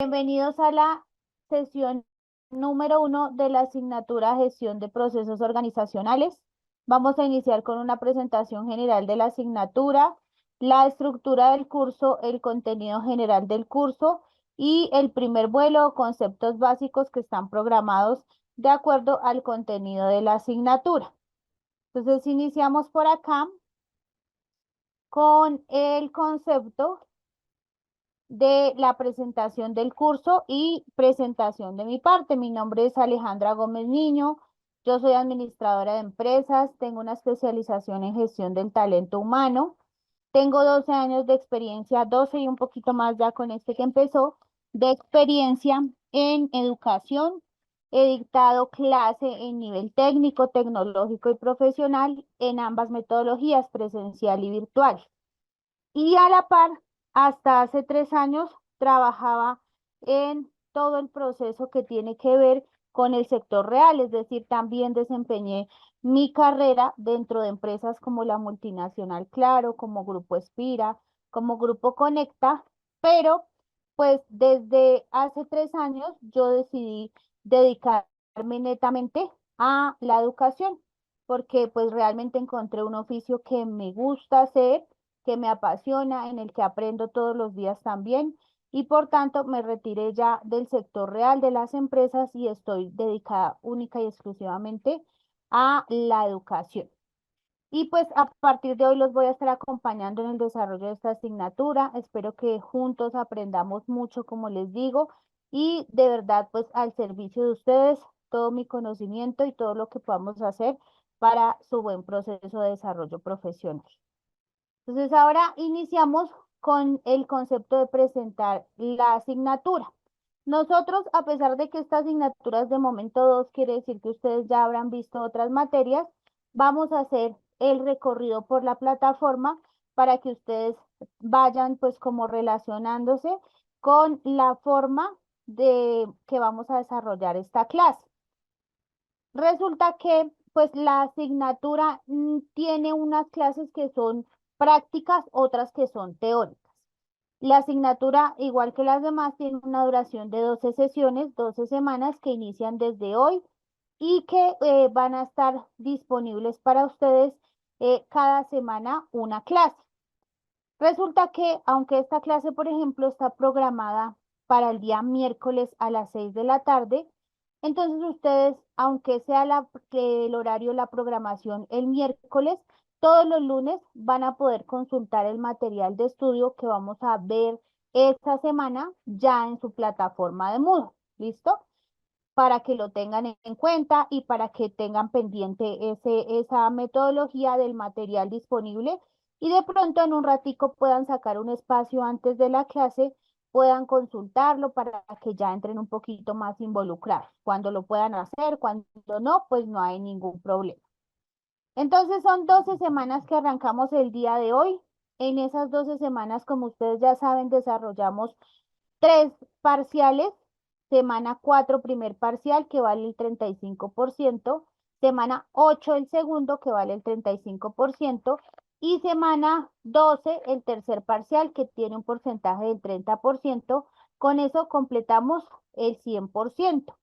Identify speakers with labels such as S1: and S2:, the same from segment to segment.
S1: Bienvenidos a la sesión número 1 de la asignatura Gestión de Procesos Organizacionales. Vamos a iniciar con una presentación general de la asignatura, la estructura del curso, el contenido general del curso y el primer vuelo o conceptos básicos que están programados de acuerdo al contenido de la asignatura. Entonces, iniciamos por acá con el concepto de la presentación del curso y presentación de mi parte. Mi nombre es Alejandra Gómez Niño, yo soy administradora de empresas, tengo una especialización en gestión del talento humano, tengo 12 años de experiencia, 12 y un poquito más ya con este que empezó, de experiencia en educación. He dictado clase en nivel técnico, tecnológico y profesional en ambas metodologías, presencial y virtual. Y a la par, hasta hace 3 años trabajaba en todo el proceso que tiene que ver con el sector real, es decir, también desempeñé mi carrera dentro de empresas como la multinacional Claro, como Grupo Espira, como Grupo Conecta, pero pues desde hace 3 años yo decidí dedicarme netamente a la educación, porque pues realmente encontré un oficio que me gusta hacer, que me apasiona, en el que aprendo todos los días también, y por tanto me retiré ya del sector real de las empresas y estoy dedicada única y exclusivamente a la educación. Y pues a partir de hoy los voy a estar acompañando en el desarrollo de esta asignatura. Espero que juntos aprendamos mucho, como les digo, y de verdad pues al servicio de ustedes todo mi conocimiento y todo lo que podamos hacer para su buen proceso de desarrollo profesional. Entonces ahora iniciamos con el concepto de presentar la asignatura. Nosotros, a pesar de que esta asignatura es de momento 2, quiere decir que ustedes ya habrán visto otras materias, vamos a hacer el recorrido por la plataforma para que ustedes vayan pues como relacionándose con la forma de que vamos a desarrollar esta clase. Resulta que pues la asignatura tiene unas clases que son prácticas, otras que son teóricas. La asignatura, igual que las demás, tiene una duración de 12 sesiones, 12 semanas que inician desde hoy y que van a estar disponibles para ustedes cada semana una clase. Resulta que, aunque esta clase, por ejemplo, está programada para el día miércoles a las 6 de la tarde, entonces ustedes, aunque sea el horario, la programación el miércoles, todos los lunes van a poder consultar el material de estudio que vamos a ver esta semana ya en su plataforma de Moodle. ¿Listo? Para que lo tengan en cuenta y para que tengan pendiente esa metodología del material disponible y de pronto en un ratico puedan sacar un espacio antes de la clase, puedan consultarlo para que ya entren un poquito más involucrados. Cuando lo puedan hacer, cuando no, pues no hay ningún problema. Entonces son 12 semanas que arrancamos el día de hoy. En esas 12 semanas, como ustedes ya saben, desarrollamos 3 parciales. Semana 4 primer parcial, que vale el 35%. Semana 8 el segundo, que vale el 35%. Y semana 12 el tercer parcial, que tiene un porcentaje del 30%. Con eso completamos el 100%.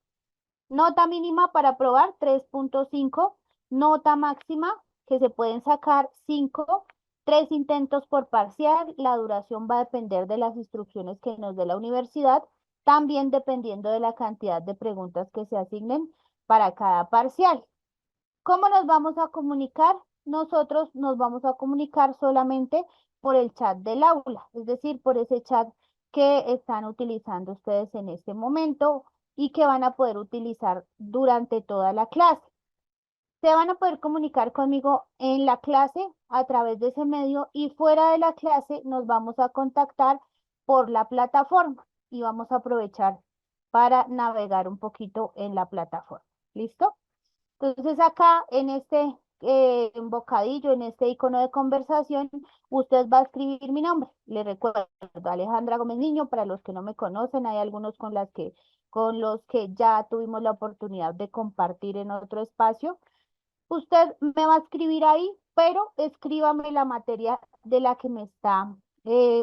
S1: Nota mínima para aprobar 3.5. Nota máxima que se pueden sacar 5. 3 intentos por parcial. La duración va a depender de las instrucciones que nos dé la universidad, también dependiendo de la cantidad de preguntas que se asignen para cada parcial. ¿Cómo nos vamos a comunicar? Nosotros nos vamos a comunicar solamente por el chat del aula, es decir, por ese chat que están utilizando ustedes en este momento y que van a poder utilizar durante toda la clase. Se van a poder comunicar conmigo en la clase a través de ese medio y fuera de la clase nos vamos a contactar por la plataforma y vamos a aprovechar para navegar un poquito en la plataforma. ¿Listo? Entonces acá en este bocadillo, en este icono de conversación, usted va a escribir mi nombre. Le recuerdo, Alejandra Gómez Niño, para los que no me conocen, hay algunos con los que ya tuvimos la oportunidad de compartir en otro espacio. Usted me va a escribir ahí, pero escríbame la materia de la que me está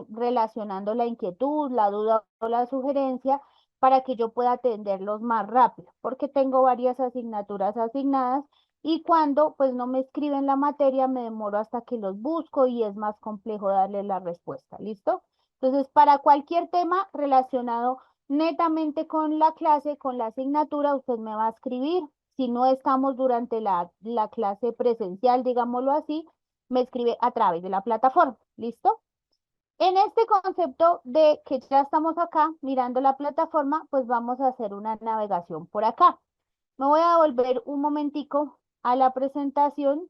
S1: relacionando la inquietud, la duda o la sugerencia para que yo pueda atenderlos más rápido, porque tengo varias asignaturas asignadas y cuando pues no me escriben la materia me demoro hasta que los busco y es más complejo darle la respuesta. ¿Listo? Entonces, para cualquier tema relacionado netamente con la clase, con la asignatura, usted me va a escribir. Si no estamos durante la clase presencial, digámoslo así, me escribe a través de la plataforma. ¿Listo? En este concepto de que ya estamos acá mirando la plataforma, pues vamos a hacer una navegación por acá. Me voy a volver un momentico a la presentación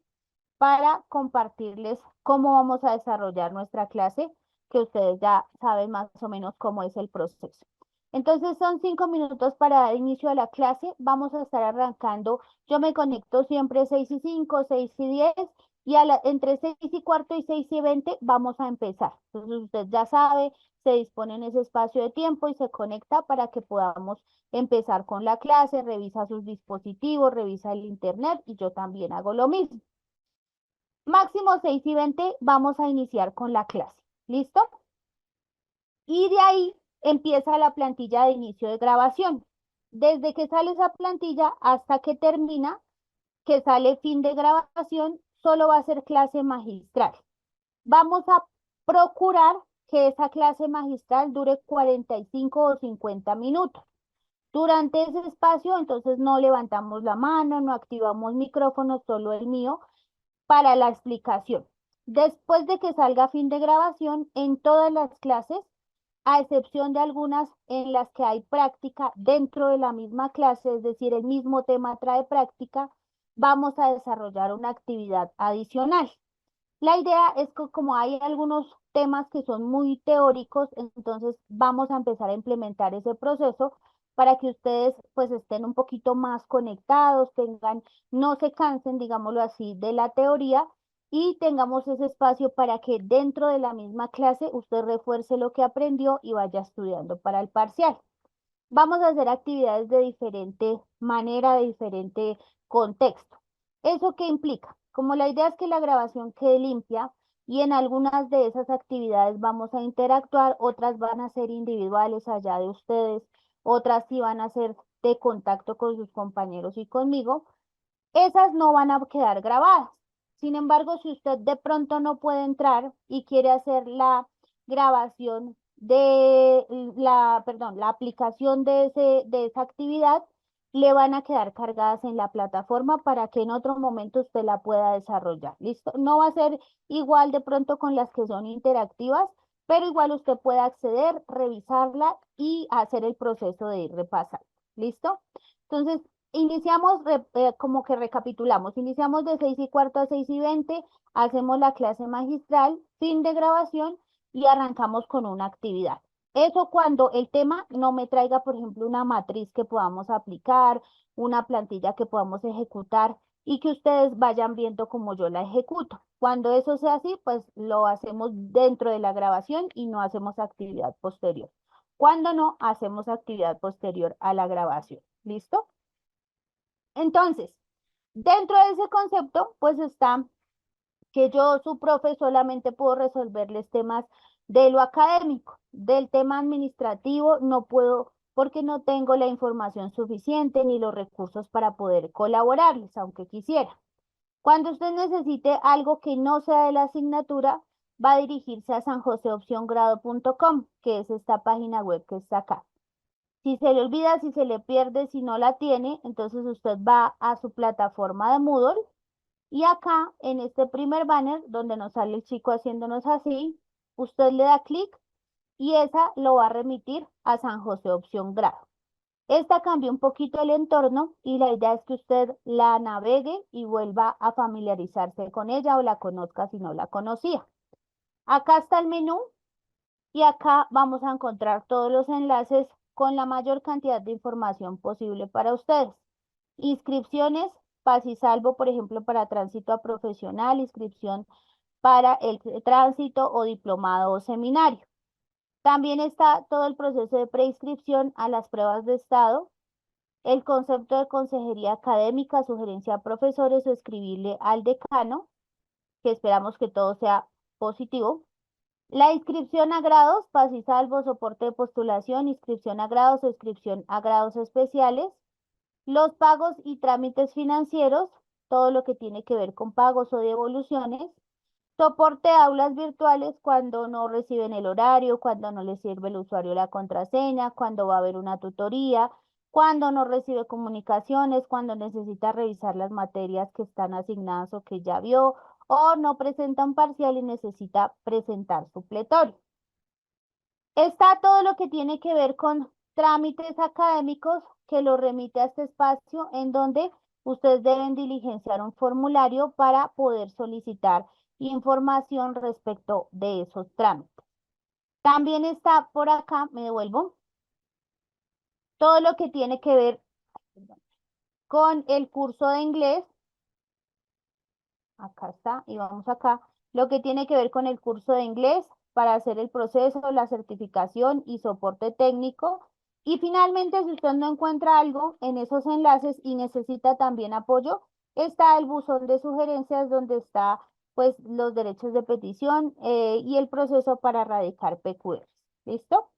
S1: para compartirles cómo vamos a desarrollar nuestra clase, que ustedes ya saben más o menos cómo es el proceso. Entonces son 5 minutos para dar inicio a la clase. Vamos a estar arrancando. Yo me conecto siempre 6:05, 6:10 y entre 6:15 y 6:20 vamos a empezar. Entonces usted ya sabe, se dispone en ese espacio de tiempo y se conecta para que podamos empezar con la clase, revisa sus dispositivos, revisa el internet y yo también hago lo mismo. Máximo 6:20 vamos a iniciar con la clase. ¿Listo? Y de ahí empieza la plantilla de inicio de grabación. Desde que sale esa plantilla hasta que termina, que sale fin de grabación, solo va a ser clase magistral. Vamos a procurar que esa clase magistral dure 45 o 50 minutos. Durante ese espacio, entonces no levantamos la mano, no activamos micrófono, solo el mío, para la explicación. Después de que salga fin de grabación, en todas las clases, a excepción de algunas en las que hay práctica dentro de la misma clase, es decir, el mismo tema trae práctica, vamos a desarrollar una actividad adicional. La idea es que como hay algunos temas que son muy teóricos, entonces vamos a empezar a implementar ese proceso para que ustedes pues estén un poquito más conectados, tengan, no se cansen, digámoslo así, de la teoría y tengamos ese espacio para que dentro de la misma clase usted refuerce lo que aprendió y vaya estudiando para el parcial. Vamos a hacer actividades de diferente manera, de diferente contexto. ¿Eso qué implica? Como la idea es que la grabación quede limpia y en algunas de esas actividades vamos a interactuar, otras van a ser individuales allá de ustedes, otras sí van a ser de contacto con sus compañeros y conmigo, esas no van a quedar grabadas. Sin embargo, si usted de pronto no puede entrar y quiere hacer la grabación de perdón, la aplicación de esa actividad, le van a quedar cargadas en la plataforma para que en otro momento usted la pueda desarrollar. ¿Listo? No va a ser igual de pronto con las que son interactivas, pero igual usted puede acceder, revisarla y hacer el proceso de ir repasando. ¿Listo? Entonces, iniciamos, como que recapitulamos, iniciamos de 6:15 a 6:20, hacemos la clase magistral, fin de grabación y arrancamos con una actividad. Eso cuando el tema no me traiga, por ejemplo, una matriz que podamos aplicar, una plantilla que podamos ejecutar y que ustedes vayan viendo cómo yo la ejecuto. Cuando eso sea así, pues lo hacemos dentro de la grabación y no hacemos actividad posterior. Cuando no, hacemos actividad posterior a la grabación. ¿Listo? Entonces, dentro de ese concepto, pues está que yo, su profe, solamente puedo resolverles temas de lo académico, del tema administrativo no puedo porque no tengo la información suficiente ni los recursos para poder colaborarles, aunque quisiera. Cuando usted necesite algo que no sea de la asignatura, va a dirigirse a sanjoseopciongrado.com, que es esta página web que está acá. Si se le olvida, si se le pierde, si no la tiene, entonces usted va a su plataforma de Moodle y acá en este primer banner donde nos sale el chico haciéndonos así, usted le da clic y esa lo va a remitir a San José Opción Grado. Esta cambia un poquito el entorno y la idea es que usted la navegue y vuelva a familiarizarse con ella o la conozca si no la conocía. Acá está el menú y acá vamos a encontrar todos los enlaces con la mayor cantidad de información posible para ustedes. Inscripciones, paz y salvo, por ejemplo, para tránsito a profesional, inscripción para el tránsito o diplomado o seminario. También está todo el proceso de preinscripción a las pruebas de estado, el concepto de consejería académica, sugerencia a profesores o escribirle al decano, que esperamos que todo sea positivo, La inscripción a grados, paz y salvo, soporte de postulación, inscripción a grados o inscripción a grados especiales, los pagos y trámites financieros, todo lo que tiene que ver con pagos o devoluciones, soporte de aulas virtuales cuando no reciben el horario, cuando no les sirve el usuario la contraseña, cuando va a haber una tutoría, cuando no recibe comunicaciones, cuando necesita revisar las materias que están asignadas o que ya vio, o no presenta un parcial y necesita presentar supletorio. Está todo lo que tiene que ver con trámites académicos que lo remite a este espacio en donde ustedes deben diligenciar un formulario para poder solicitar información respecto de esos trámites. También está por acá, me devuelvo, todo lo que tiene que ver con el curso de inglés. Acá está, y vamos acá. Lo que tiene que ver con el curso de inglés para hacer el proceso, la certificación y soporte técnico. Y finalmente, si usted no encuentra algo en esos enlaces y necesita también apoyo, está el buzón de sugerencias donde está pues los derechos de petición y el proceso para radicar PQR. ¿Listo?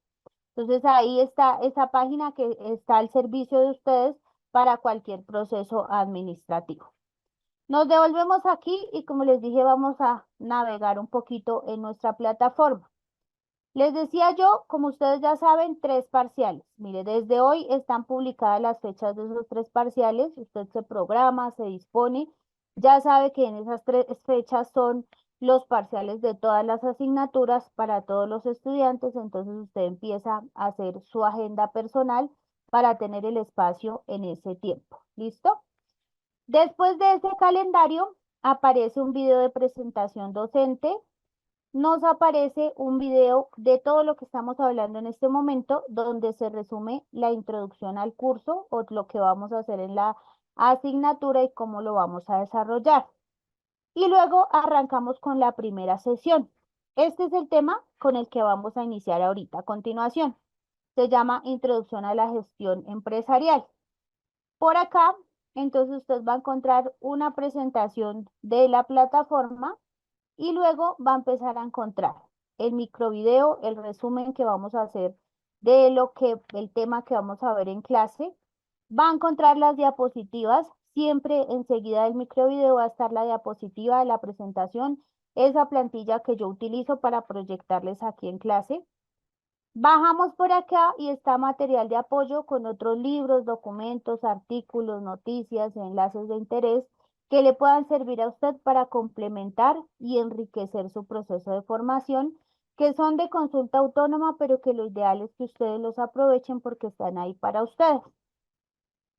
S1: Entonces ahí está esa página que está al servicio de ustedes para cualquier proceso administrativo. Nos devolvemos aquí y como les dije, vamos a navegar un poquito en nuestra plataforma. Les decía yo, como ustedes ya saben, 3 parciales. Mire, desde hoy están publicadas las fechas de esos 3 parciales. Usted se programa, se dispone. Ya sabe que en esas 3 fechas son los parciales de todas las asignaturas para todos los estudiantes. Entonces usted empieza a hacer su agenda personal para tener el espacio en ese tiempo. ¿Listo? Después de ese calendario aparece un video de presentación docente, nos aparece un video de todo lo que estamos hablando en este momento, donde se resume la introducción al curso o lo que vamos a hacer en la asignatura y cómo lo vamos a desarrollar. Y luego arrancamos con la primera sesión. Este es el tema con el que vamos a iniciar ahorita, a continuación. Se llama Introducción a la Gestión Empresarial. Por acá, entonces usted va a encontrar una presentación de la plataforma y luego va a empezar a encontrar el microvideo, el resumen que vamos a hacer de el tema que vamos a ver en clase. Va a encontrar las diapositivas. Siempre enseguida del microvideo va a estar la diapositiva de la presentación, esa plantilla que yo utilizo para proyectarles aquí en clase. Bajamos por acá y está material de apoyo con otros libros, documentos, artículos, noticias, enlaces de interés que le puedan servir a usted para complementar y enriquecer su proceso de formación, que son de consulta autónoma, pero que lo ideal es que ustedes los aprovechen porque están ahí para ustedes.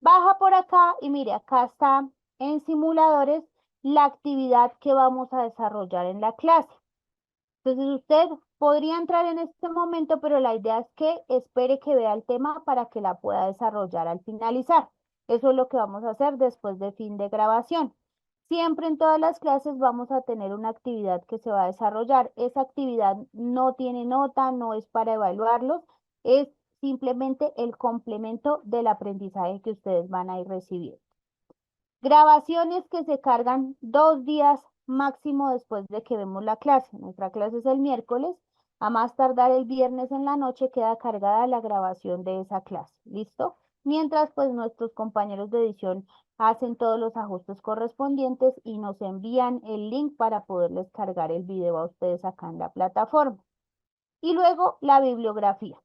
S1: Baja por acá y mire, acá está en simuladores la actividad que vamos a desarrollar en la clase. Entonces usted podría entrar en este momento, pero la idea es que espere que vea el tema para que la pueda desarrollar al finalizar. Eso es lo que vamos a hacer después de fin de grabación. Siempre en todas las clases vamos a tener una actividad que se va a desarrollar. Esa actividad no tiene nota, no es para evaluarlos, es simplemente el complemento del aprendizaje que ustedes van a ir recibiendo. Grabaciones que se cargan 2 días máximo después de que vemos la clase. Nuestra clase es el miércoles. A más tardar el viernes en la noche queda cargada la grabación de esa clase. ¿Listo? Mientras pues nuestros compañeros de edición hacen todos los ajustes correspondientes y nos envían el link para poderles cargar el video a ustedes acá en la plataforma. Y luego la bibliografía.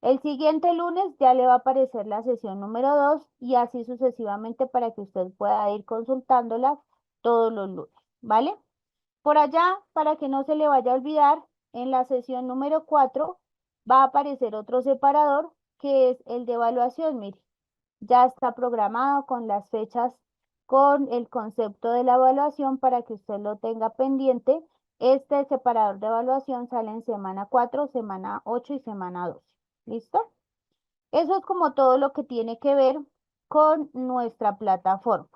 S1: El siguiente lunes ya le va a aparecer la sesión número 2 y así sucesivamente para que usted pueda ir consultándolas todos los lunes, ¿vale? Por allá, para que no se le vaya a olvidar, en la sesión número 4 va a aparecer otro separador que es el de evaluación, mire. Ya está programado con las fechas, con el concepto de la evaluación para que usted lo tenga pendiente. Este separador de evaluación sale en semana 4, semana 8 y semana 12. ¿Listo? Eso es como todo lo que tiene que ver con nuestra plataforma.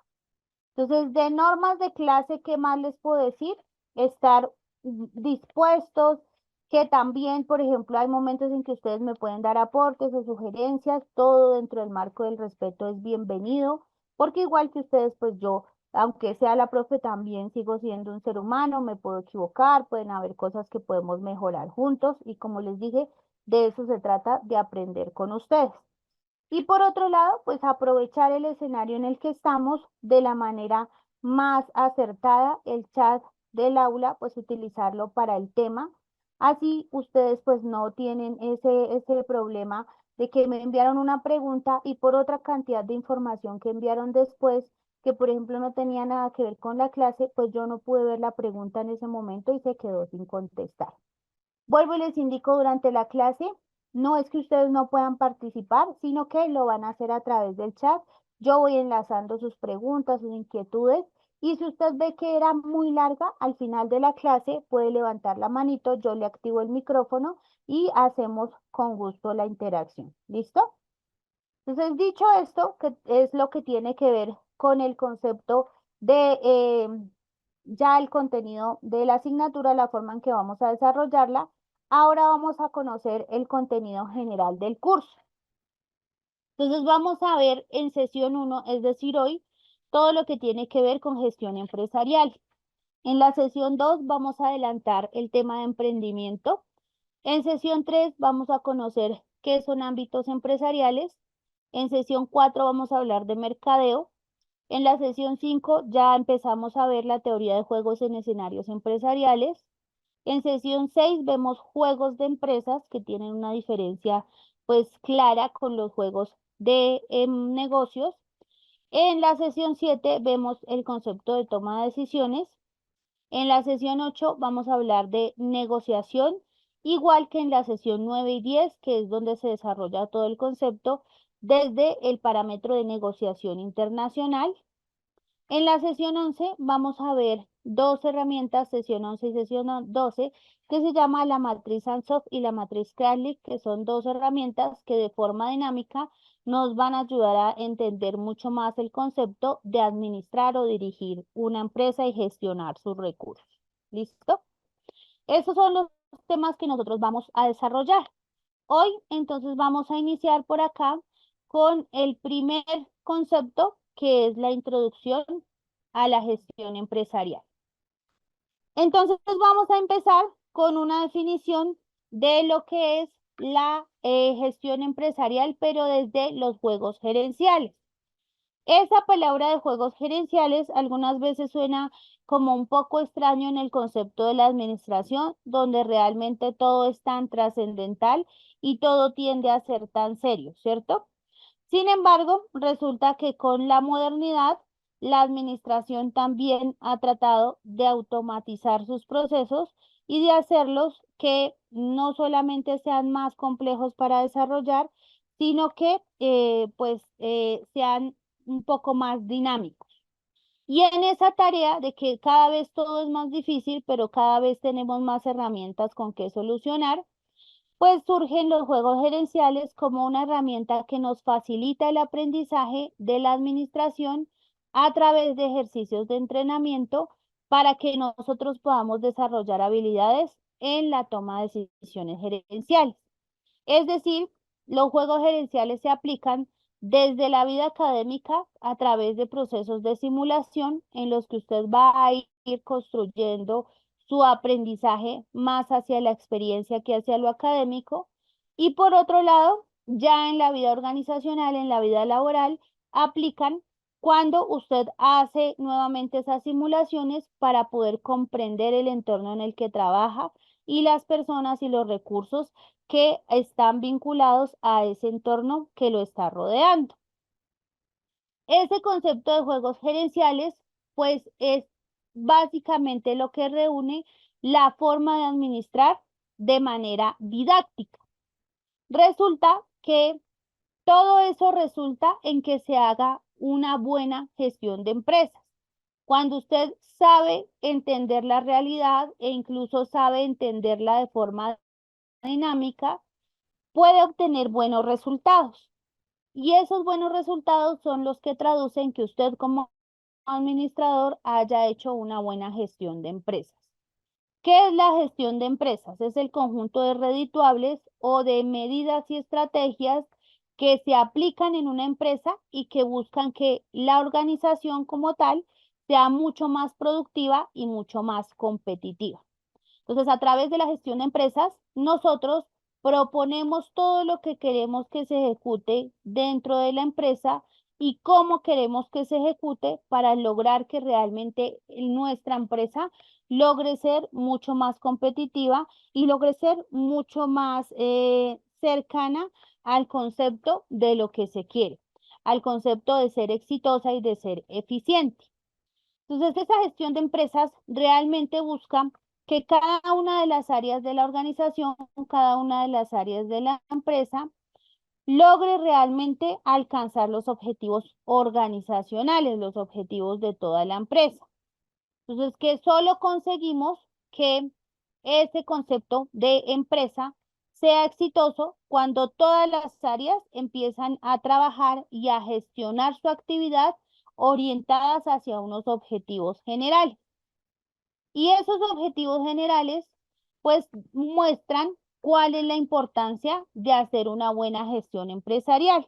S1: Entonces, de normas de clase, ¿qué más les puedo decir? Estar dispuestos, que también, por ejemplo, hay momentos en que ustedes me pueden dar aportes o sugerencias, todo dentro del marco del respeto es bienvenido, porque igual que ustedes, pues yo Aunque sea la profe, también sigo siendo un ser humano, me puedo equivocar, pueden haber cosas que podemos mejorar juntos y como les dije, de eso se trata, de aprender con ustedes. Y por otro lado, pues aprovechar el escenario en el que estamos de la manera más acertada, el chat del aula, pues utilizarlo para el tema. Así ustedes pues no tienen ese problema de que me enviaron una pregunta y por otra cantidad de información que enviaron después, que por ejemplo no tenía nada que ver con la clase, pues yo no pude ver la pregunta en ese momento y se quedó sin contestar. Vuelvo y les indico durante la clase, no es que ustedes no puedan participar, sino que lo van a hacer a través del chat. Yo voy enlazando sus preguntas, sus inquietudes, y si usted ve que era muy larga, al final de la clase puede levantar la manito, yo le activo el micrófono y hacemos con gusto la interacción. ¿Listo? Entonces, dicho esto, que es lo que tiene que ver con el concepto de ya el contenido de la asignatura, la forma en que vamos a desarrollarla, ahora vamos a conocer el contenido general del curso. Entonces, vamos a ver en sesión 1, es decir, hoy, todo lo que tiene que ver con gestión empresarial. En la sesión 2 vamos a adelantar el tema de emprendimiento. En sesión 3 vamos a conocer qué son ámbitos empresariales. En sesión 4 vamos a hablar de mercadeo. En la sesión 5 ya empezamos a ver la teoría de juegos en escenarios empresariales. En sesión 6 vemos juegos de empresas que tienen una diferencia pues clara con los juegos de negocios. En la sesión 7 vemos el concepto de toma de decisiones. En la sesión 8 vamos a hablar de negociación, igual que en la sesión 9 y 10, que es donde se desarrolla todo el concepto desde el parámetro de negociación internacional. En la sesión 11 vamos a ver dos herramientas, sesión 11 y sesión 12, que se llama la matriz Ansoff y la matriz Kradlik, que son dos herramientas que de forma dinámica nos van a ayudar a entender mucho más el concepto de administrar o dirigir una empresa y gestionar sus recursos. ¿Listo? Esos son los temas que nosotros vamos a desarrollar. Hoy entonces vamos a iniciar por acá con el primer concepto, que es la introducción a la gestión empresarial. Entonces vamos a empezar con una definición de lo que es la gestión empresarial, pero desde los juegos gerenciales. Esa palabra de juegos gerenciales algunas veces suena como un poco extraño en el concepto de la administración, donde realmente todo es tan trascendental y todo tiende a ser tan serio, ¿cierto? Sin embargo, resulta que con la modernidad, la administración también ha tratado de automatizar sus procesos y de hacerlos que no solamente sean más complejos para desarrollar, sino que sean un poco más dinámicos. Y en esa tarea de que cada vez todo es más difícil, pero cada vez tenemos más herramientas con que solucionar, pues surgen los juegos gerenciales como una herramienta que nos facilita el aprendizaje de la administración a través de ejercicios de entrenamiento para que nosotros podamos desarrollar habilidades en la toma de decisiones gerenciales. Es decir, los juegos gerenciales se aplican desde la vida académica a través de procesos de simulación en los que usted va a ir construyendo su aprendizaje más hacia la experiencia que hacia lo académico. Y por otro lado, ya en la vida organizacional, en la vida laboral, aplican cuando usted hace nuevamente esas simulaciones para poder comprender el entorno en el que trabaja y las personas y los recursos que están vinculados a ese entorno que lo está rodeando. Ese concepto de juegos gerenciales, pues es básicamente lo que reúne la forma de administrar de manera didáctica. Resulta que todo eso resulta en que se haga una buena gestión de empresas. Cuando usted sabe entender la realidad e incluso sabe entenderla de forma dinámica, puede obtener buenos resultados. Y esos buenos resultados son los que traducen que usted como administrador haya hecho una buena gestión de empresas. ¿Qué es la gestión de empresas? Es el conjunto de redituables o de medidas y estrategias que se aplican en una empresa y que buscan que la organización como tal sea mucho más productiva y mucho más competitiva. Entonces, a través de la gestión de empresas, nosotros proponemos todo lo que queremos que se ejecute dentro de la empresa y cómo queremos que se ejecute para lograr que realmente nuestra empresa logre ser mucho más competitiva y logre ser mucho más cercana al concepto de lo que se quiere, al concepto de ser exitosa y de ser eficiente. Entonces, esa gestión de empresas realmente busca que cada una de las áreas de la organización, cada una de las áreas de la empresa, logre realmente alcanzar los objetivos organizacionales, los objetivos de toda la empresa. Entonces, que solo conseguimos que ese concepto de empresa sea exitoso cuando todas las áreas empiezan a trabajar y a gestionar su actividad orientadas hacia unos objetivos generales. Y esos objetivos generales, pues, muestran cuál es la importancia de hacer una buena gestión empresarial,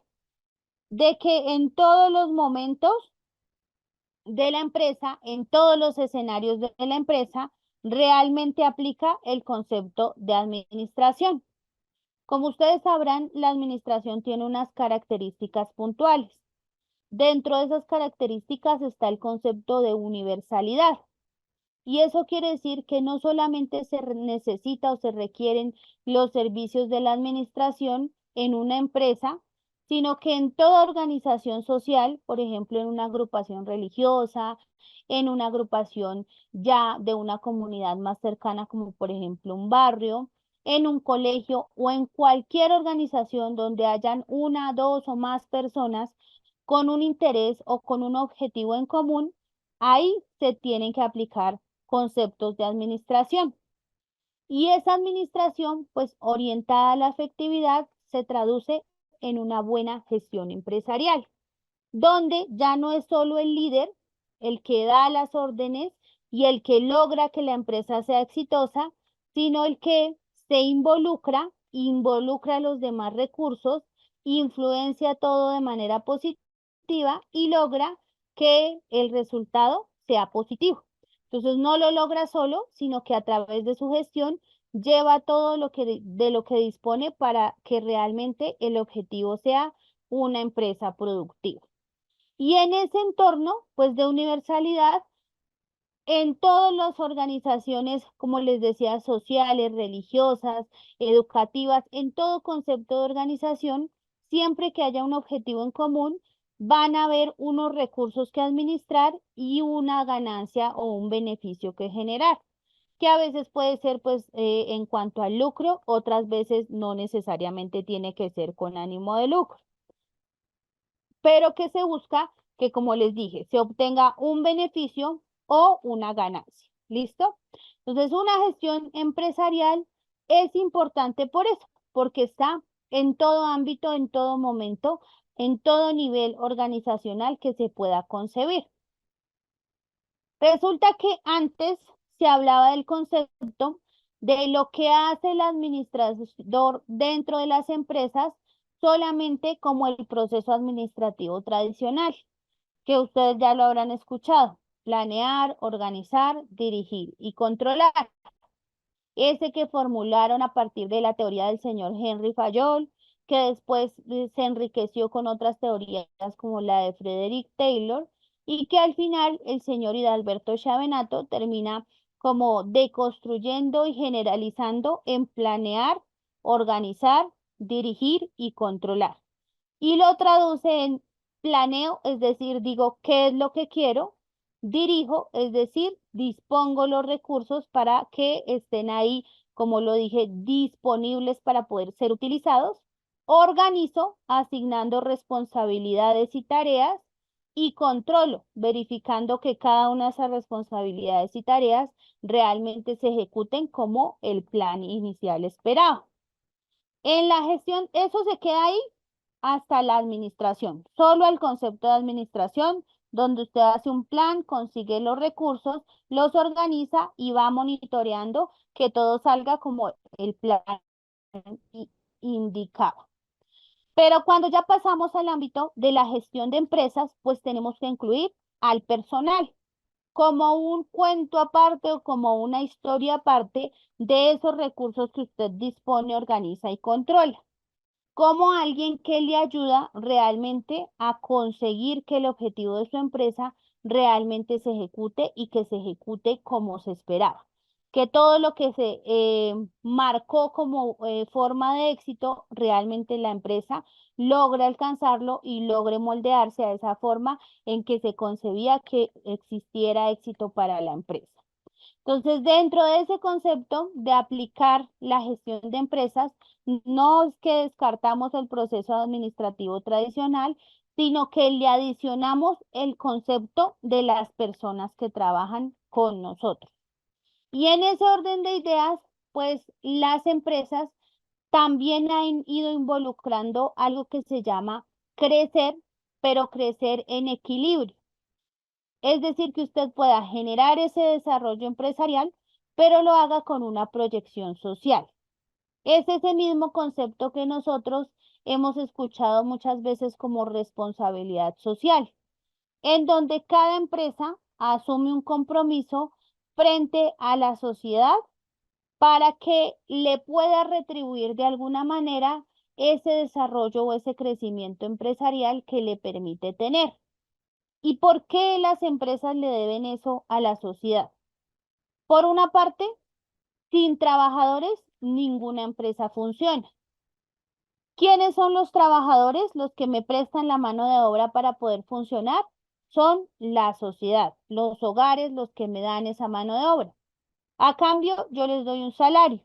S1: de que en todos los momentos de la empresa, en todos los escenarios de la empresa, realmente aplica el concepto de administración. Como ustedes sabrán, la administración tiene unas características puntuales. Dentro de esas características está el concepto de universalidad. Y eso quiere decir que no solamente se necesita o se requieren los servicios de la administración en una empresa, sino que en toda organización social, por ejemplo, en una agrupación religiosa, en una agrupación ya de una comunidad más cercana, como por ejemplo un barrio, en un colegio o en cualquier organización donde hayan una, dos o más personas con un interés o con un objetivo en común, ahí se tienen que aplicar conceptos de administración. Y esa administración, pues orientada a la efectividad, se traduce en una buena gestión empresarial, donde ya no es solo el líder el que da las órdenes y el que logra que la empresa sea exitosa, sino el que se involucra a los demás recursos, influencia todo de manera positiva y logra que el resultado sea positivo. Entonces no lo logra solo, sino que a través de su gestión lleva todo lo que de lo que dispone para que realmente el objetivo sea una empresa productiva. Y en ese entorno, pues de universalidad, en todas las organizaciones, como les decía, sociales, religiosas, educativas, en todo concepto de organización, siempre que haya un objetivo en común, van a haber unos recursos que administrar y una ganancia o un beneficio que generar, que a veces puede ser pues en cuanto al lucro, otras veces no necesariamente tiene que ser con ánimo de lucro, pero que se busca que, como les dije, se obtenga un beneficio o una ganancia. ¿Listo? Entonces, una gestión empresarial es importante por eso, porque está en todo ámbito, en todo momento, en todo nivel organizacional que se pueda concebir. Resulta que antes se hablaba del concepto de lo que hace el administrador dentro de las empresas solamente como el proceso administrativo tradicional, que ustedes ya lo habrán escuchado: planear, organizar, dirigir y controlar. Ese que formularon a partir de la teoría del señor Henry Fayol, que después se enriqueció con otras teorías como la de Frederick Taylor, y que al final el señor Hidalberto Chavenato termina como deconstruyendo y generalizando en planear, organizar, dirigir y controlar. Y lo traduce en planeo, es decir, digo qué es lo que quiero; dirijo, es decir, dispongo los recursos para que estén ahí, como lo dije, disponibles para poder ser utilizados; organizo, asignando responsabilidades y tareas; y controlo, verificando que cada una de esas responsabilidades y tareas realmente se ejecuten como el plan inicial esperaba. En la gestión, eso se queda ahí hasta la administración, solo el concepto de administración, donde usted hace un plan, consigue los recursos, los organiza y va monitoreando que todo salga como el plan indicaba. Pero cuando ya pasamos al ámbito de la gestión de empresas, pues tenemos que incluir al personal. como un cuento aparte o como una historia aparte de esos recursos que usted dispone, organiza y controla, como alguien que le ayuda realmente a conseguir que el objetivo de su empresa realmente se ejecute y que se ejecute como se esperaba. Que todo lo que se marcó como forma de éxito, realmente la empresa logre alcanzarlo y logre moldearse a esa forma en que se concebía que existiera éxito para la empresa. Entonces, dentro de ese concepto de aplicar la gestión de empresas, no es que descartamos el proceso administrativo tradicional, sino que le adicionamos el concepto de las personas que trabajan con nosotros. Y en ese orden de ideas, pues las empresas también han ido involucrando algo que se llama crecer, pero crecer en equilibrio. Es decir, que usted pueda generar ese desarrollo empresarial, pero lo haga con una proyección social. Es ese mismo concepto que nosotros hemos escuchado muchas veces como responsabilidad social, en donde cada empresa asume un compromiso frente a la sociedad para que le pueda retribuir de alguna manera ese desarrollo o ese crecimiento empresarial que le permite tener. ¿Y por qué las empresas le deben eso a la sociedad? Por una parte, sin trabajadores, ninguna empresa funciona. ¿Quiénes son los trabajadores? Los que me prestan la mano de obra para poder funcionar. Son la sociedad, los hogares, los que me dan esa mano de obra. A cambio, yo les doy un salario.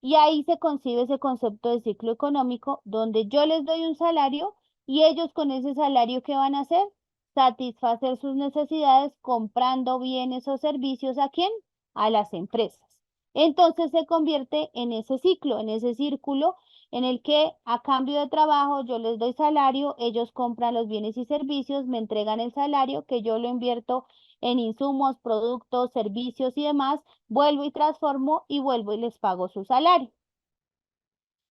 S1: Y ahí se concibe ese concepto de ciclo económico, donde yo les doy un salario y ellos con ese salario, ¿qué van a hacer? Satisfacer sus necesidades comprando bienes o servicios ¿a quién? A las empresas. Entonces se convierte en ese ciclo, en ese círculo en el que a cambio de trabajo yo les doy salario, ellos compran los bienes y servicios, me entregan el salario que yo lo invierto en insumos, productos, servicios y demás, vuelvo y transformo y vuelvo y les pago su salario.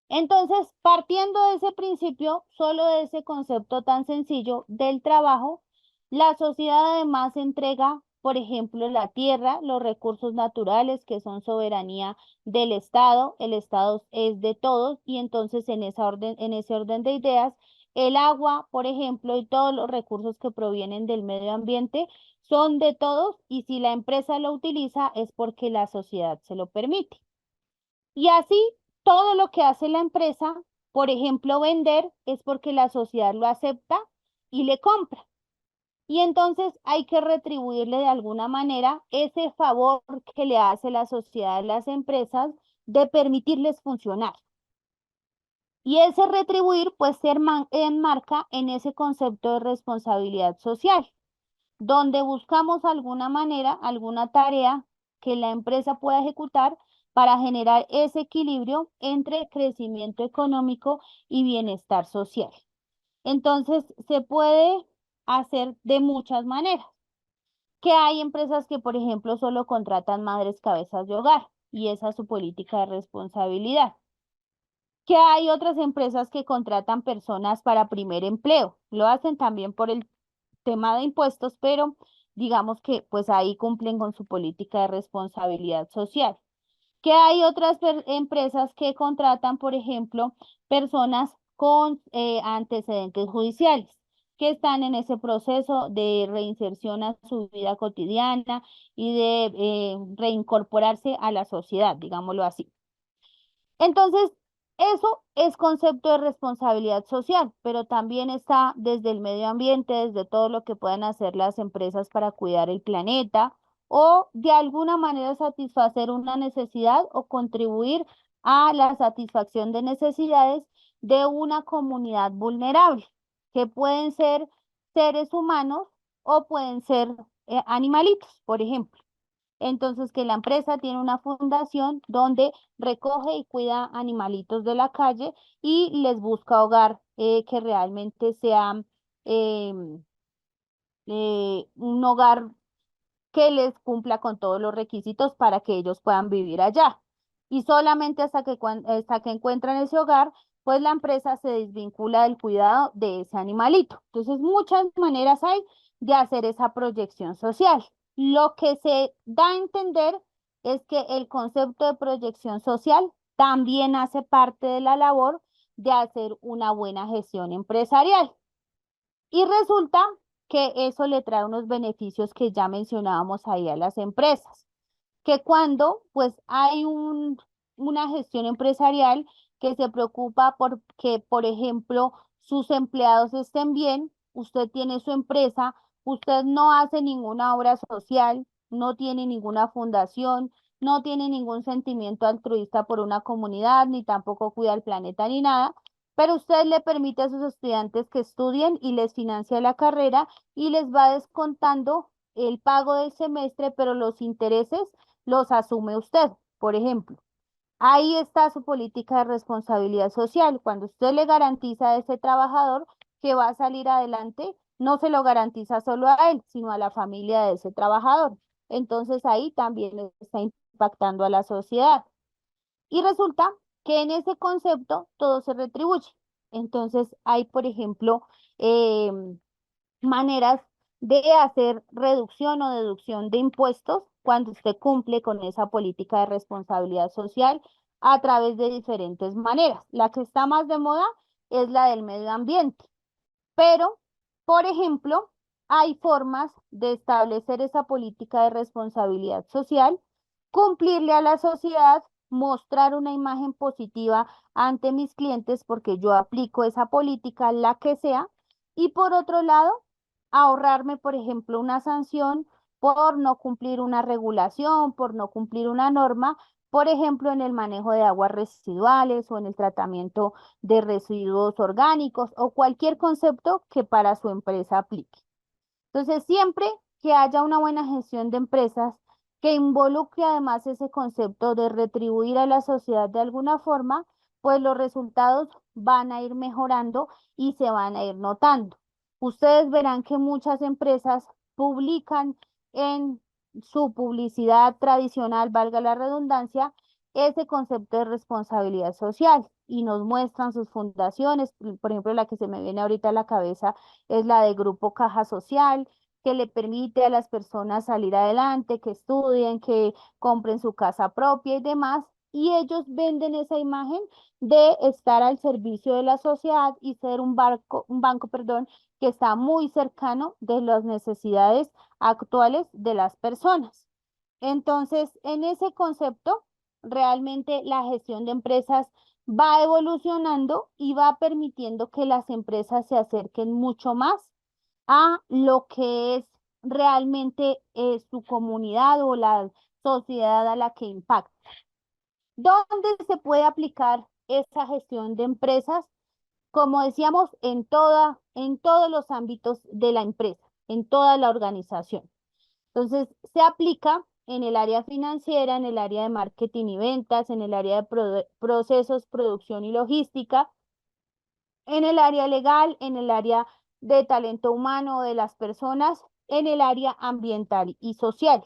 S1: Entonces, partiendo de ese principio, solo de ese concepto tan sencillo del trabajo, la sociedad además entrega, por ejemplo, la tierra, los recursos naturales que son soberanía del Estado, el Estado es de todos y entonces en ese orden de ideas, el agua, por ejemplo, y todos los recursos que provienen del medio ambiente son de todos y si la empresa lo utiliza es porque la sociedad se lo permite. Y así, todo lo que hace la empresa, por ejemplo, vender, es porque la sociedad lo acepta y le compra. Y entonces hay que retribuirle de alguna manera ese favor que le hace la sociedad a las empresas de permitirles funcionar. Y ese retribuir, pues, se enmarca en ese concepto de responsabilidad social, donde buscamos alguna manera, alguna tarea que la empresa pueda ejecutar para generar ese equilibrio entre crecimiento económico y bienestar social. Entonces, se puede hacer de muchas maneras. Que hay empresas que, por ejemplo, solo contratan madres cabezas de hogar y esa es su política de responsabilidad. Que hay otras empresas que contratan personas para primer empleo. Lo hacen también por el tema de impuestos, pero digamos que pues ahí cumplen con su política de responsabilidad social. Que hay otras empresas que contratan, por ejemplo, personas con antecedentes judiciales que están en ese proceso de reinserción a su vida cotidiana y de reincorporarse a la sociedad, digámoslo así. Entonces, eso es concepto de responsabilidad social, pero también está desde el medio ambiente, desde todo lo que puedan hacer las empresas para cuidar el planeta o de alguna manera satisfacer una necesidad o contribuir a la satisfacción de necesidades de una comunidad vulnerable, que pueden ser seres humanos o pueden ser animalitos, por ejemplo. Entonces, que la empresa tiene una fundación donde recoge y cuida animalitos de la calle y les busca hogar que realmente sea em, un hogar que les cumpla con todos los requisitos para que ellos puedan vivir allá. Y solamente hasta que encuentran ese hogar, pues la empresa se desvincula del cuidado de ese animalito. Entonces, muchas maneras hay de hacer esa proyección social. Lo que se da a entender es que el concepto de proyección social también hace parte de la labor de hacer una buena gestión empresarial. Y resulta que eso le trae unos beneficios que ya mencionábamos ahí a las empresas, que cuando pues hay una gestión empresarial que se preocupa por que, por ejemplo, sus empleados estén bien, usted tiene su empresa, usted no hace ninguna obra social, no tiene ninguna fundación, no tiene ningún sentimiento altruista por una comunidad, ni tampoco cuida el planeta ni nada, pero usted le permite a sus estudiantes que estudien y les financia la carrera y les va descontando el pago del semestre, pero los intereses los asume usted, por ejemplo. Ahí está su política de responsabilidad social. Cuando usted le garantiza a ese trabajador que va a salir adelante, no se lo garantiza solo a él, sino a la familia de ese trabajador. Entonces ahí también está impactando a la sociedad. Y resulta que en ese concepto todo se retribuye. Entonces hay, por ejemplo, maneras de hacer reducción o deducción de impuestos cuando usted cumple con esa política de responsabilidad social a través de diferentes maneras. La que está más de moda es la del medio ambiente, pero, por ejemplo, hay formas de establecer esa política de responsabilidad social, cumplirle a la sociedad, mostrar una imagen positiva ante mis clientes porque yo aplico esa política, la que sea, y por otro lado, ahorrarme, por ejemplo, una sanción por no cumplir una regulación, por no cumplir una norma, por ejemplo, en el manejo de aguas residuales o en el tratamiento de residuos orgánicos o cualquier concepto que para su empresa aplique. Entonces, siempre que haya una buena gestión de empresas que involucre además ese concepto de retribuir a la sociedad de alguna forma, pues los resultados van a ir mejorando y se van a ir notando. Ustedes verán que muchas empresas publican en su publicidad tradicional, valga la redundancia, ese concepto de responsabilidad social y nos muestran sus fundaciones. Por ejemplo, la que se me viene ahorita a la cabeza es la de Grupo Caja Social, que le permite a las personas salir adelante, que estudien, que compren su casa propia y demás. Y ellos venden esa imagen de estar al servicio de la sociedad y ser un banco, perdón, que está muy cercano de las necesidades actuales de las personas. Entonces, en ese concepto, realmente la gestión de empresas va evolucionando y va permitiendo que las empresas se acerquen mucho más a lo que es realmente su comunidad o la sociedad a la que impacta. ¿Dónde se puede aplicar esa gestión de empresas? Como decíamos, en todos los ámbitos de la empresa, en toda la organización. Entonces, se aplica en el área financiera, en el área de marketing y ventas, en el área de procesos, producción y logística, en el área legal, en el área de talento humano de las personas, en el área ambiental y social.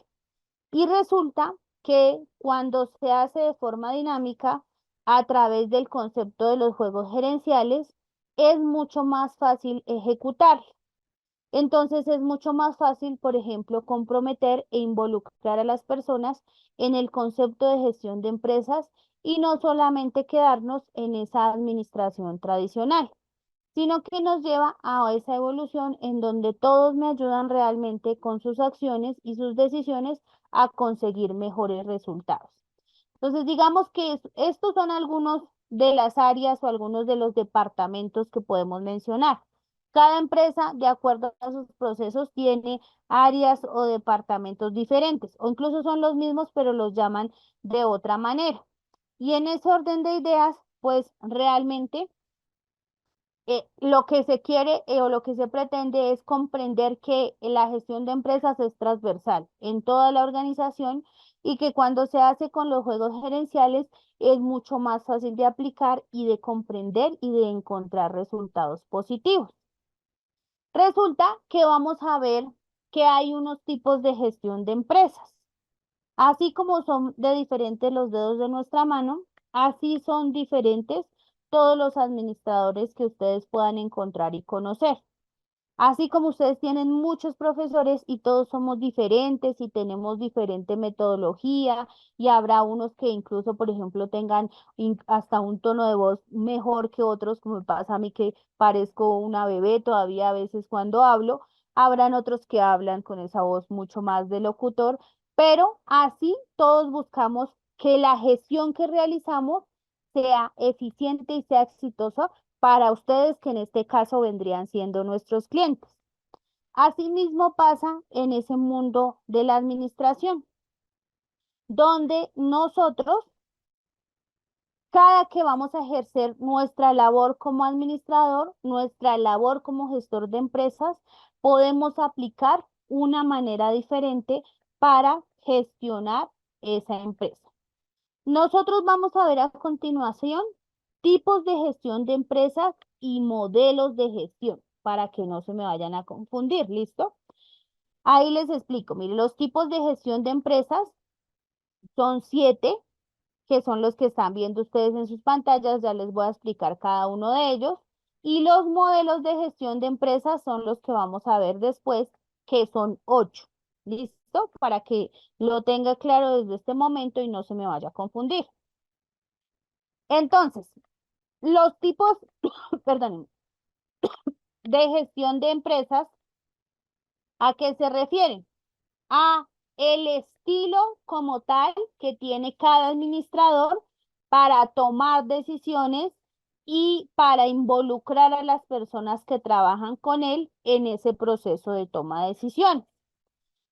S1: Y resulta que cuando se hace de forma dinámica a través del concepto de los juegos gerenciales, es mucho más fácil ejecutar. Entonces es mucho más fácil, por ejemplo, comprometer e involucrar a las personas en el concepto de gestión de empresas y no solamente quedarnos en esa administración tradicional, sino que nos lleva a esa evolución en donde todos me ayudan realmente con sus acciones y sus decisiones a conseguir mejores resultados. Entonces, digamos que estos son algunos de las áreas o algunos de los departamentos que podemos mencionar. Cada empresa, de acuerdo a sus procesos, tiene áreas o departamentos diferentes, o incluso son los mismos, pero los llaman de otra manera. Y en ese orden de ideas, pues realmente lo que se quiere o lo que se pretende es comprender que la gestión de empresas es transversal en toda la organización y que cuando se hace con los juegos gerenciales es mucho más fácil de aplicar y de comprender y de encontrar resultados positivos. Resulta que vamos a ver que hay unos tipos de gestión de empresas. Así como son de diferentes los dedos de nuestra mano, así son diferentes todos los administradores que ustedes puedan encontrar y conocer. Así como ustedes tienen muchos profesores y todos somos diferentes y tenemos diferente metodología y habrá unos que incluso, por ejemplo, tengan hasta un tono de voz mejor que otros, como me pasa a mí que parezco una bebé todavía a veces cuando hablo, habrán otros que hablan con esa voz mucho más de locutor, pero así todos buscamos que la gestión que realizamos sea eficiente y sea exitosa para ustedes, que en este caso vendrían siendo nuestros clientes. Asimismo pasa en ese mundo de la administración, donde nosotros, cada que vamos a ejercer nuestra labor como administrador, nuestra labor como gestor de empresas, podemos aplicar una manera diferente para gestionar esa empresa. Nosotros vamos a ver a continuación tipos de gestión de empresas y modelos de gestión para que no se me vayan a confundir, ¿listo? Ahí les explico, miren, los tipos de gestión de empresas son 7, que son los que están viendo ustedes en sus pantallas, ya les voy a explicar cada uno de ellos. Y los modelos de gestión de empresas son los que vamos a ver después, que son 8. ¿Listo? Para que lo tenga claro desde este momento y no se me vaya a confundir. Entonces, los tipos, perdón, de gestión de empresas, ¿a qué se refieren? A el estilo como tal que tiene cada administrador para tomar decisiones y para involucrar a las personas que trabajan con él en ese proceso de toma de decisiones.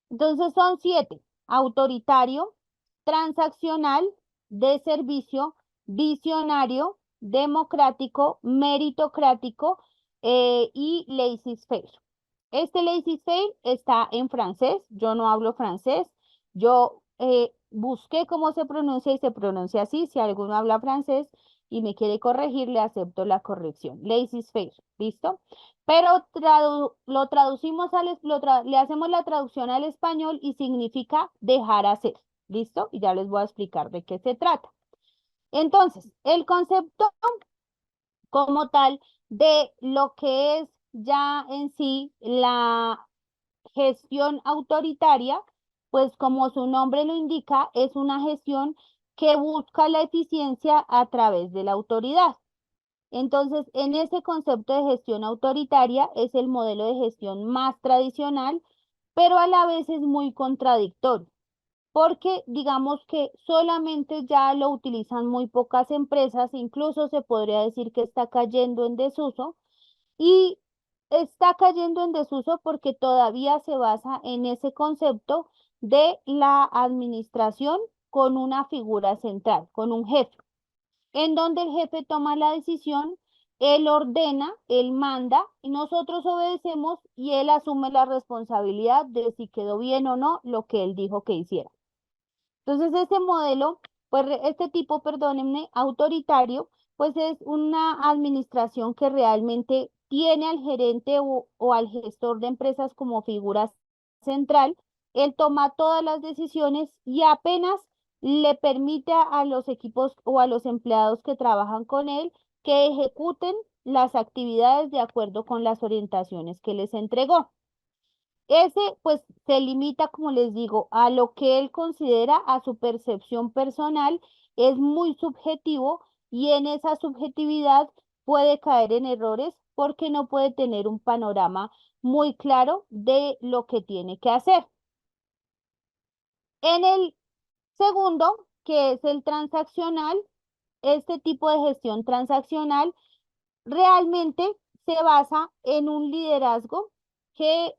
S1: Entonces son 7: autoritario, transaccional, de servicio, visionario, democrático, meritocrático y laissez-faire. Este laissez-faire está en francés, yo no hablo francés, yo busqué cómo se pronuncia y se pronuncia así. Si alguno habla francés y me quiere corregir, le acepto la corrección. Laissez-faire, ¿listo? Pero lo traducimos le hacemos la traducción al español y significa dejar hacer, ¿listo? Y ya les voy a explicar de qué se trata. Entonces, el concepto como tal de lo que es ya en sí la gestión autoritaria, pues como su nombre lo indica, es una gestión que busca la eficiencia a través de la autoridad. Entonces, en ese concepto de gestión autoritaria es el modelo de gestión más tradicional, pero a la vez es muy contradictorio, porque digamos que solamente ya lo utilizan muy pocas empresas, incluso se podría decir que está cayendo en desuso y está cayendo en desuso porque todavía se basa en ese concepto de la administración con una figura central, con un jefe en donde el jefe toma la decisión, él ordena, él manda y nosotros obedecemos y él asume la responsabilidad de si quedó bien o no lo que él dijo que hiciera. Entonces, ese modelo, pues este tipo, perdónenme, autoritario, pues es una administración que realmente tiene al gerente o al gestor de empresas como figura central. Él toma todas las decisiones y apenas le permite a los equipos o a los empleados que trabajan con él que ejecuten las actividades de acuerdo con las orientaciones que les entregó. Ese, pues, se limita, como les digo, a lo que él considera, a su percepción personal, es muy subjetivo y en esa subjetividad puede caer en errores porque no puede tener un panorama muy claro de lo que tiene que hacer. En el segundo, que es el transaccional, este tipo de gestión transaccional realmente se basa en un liderazgo que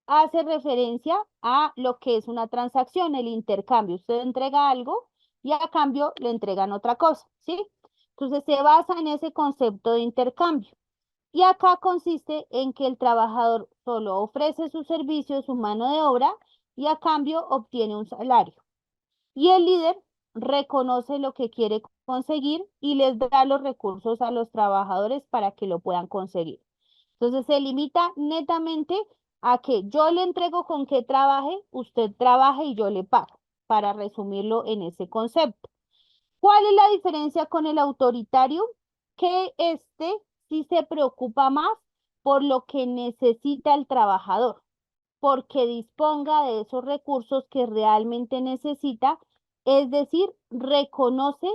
S1: hace referencia a lo que es una transacción, el intercambio. Usted entrega algo y a cambio le entregan otra cosa, ¿sí? Entonces se basa en ese concepto de intercambio. Y acá consiste en que el trabajador solo ofrece su servicio, su mano de obra y a cambio obtiene un salario. Y el líder reconoce lo que quiere conseguir y les da los recursos a los trabajadores para que lo puedan conseguir. Entonces se limita netamente a que yo le entrego con que trabaje, usted trabaje y yo le pago, para resumirlo en ese concepto. ¿Cuál es la diferencia con el autoritario? Que este sí se preocupa más por lo que necesita el trabajador, porque disponga de esos recursos que realmente necesita, es decir, reconoce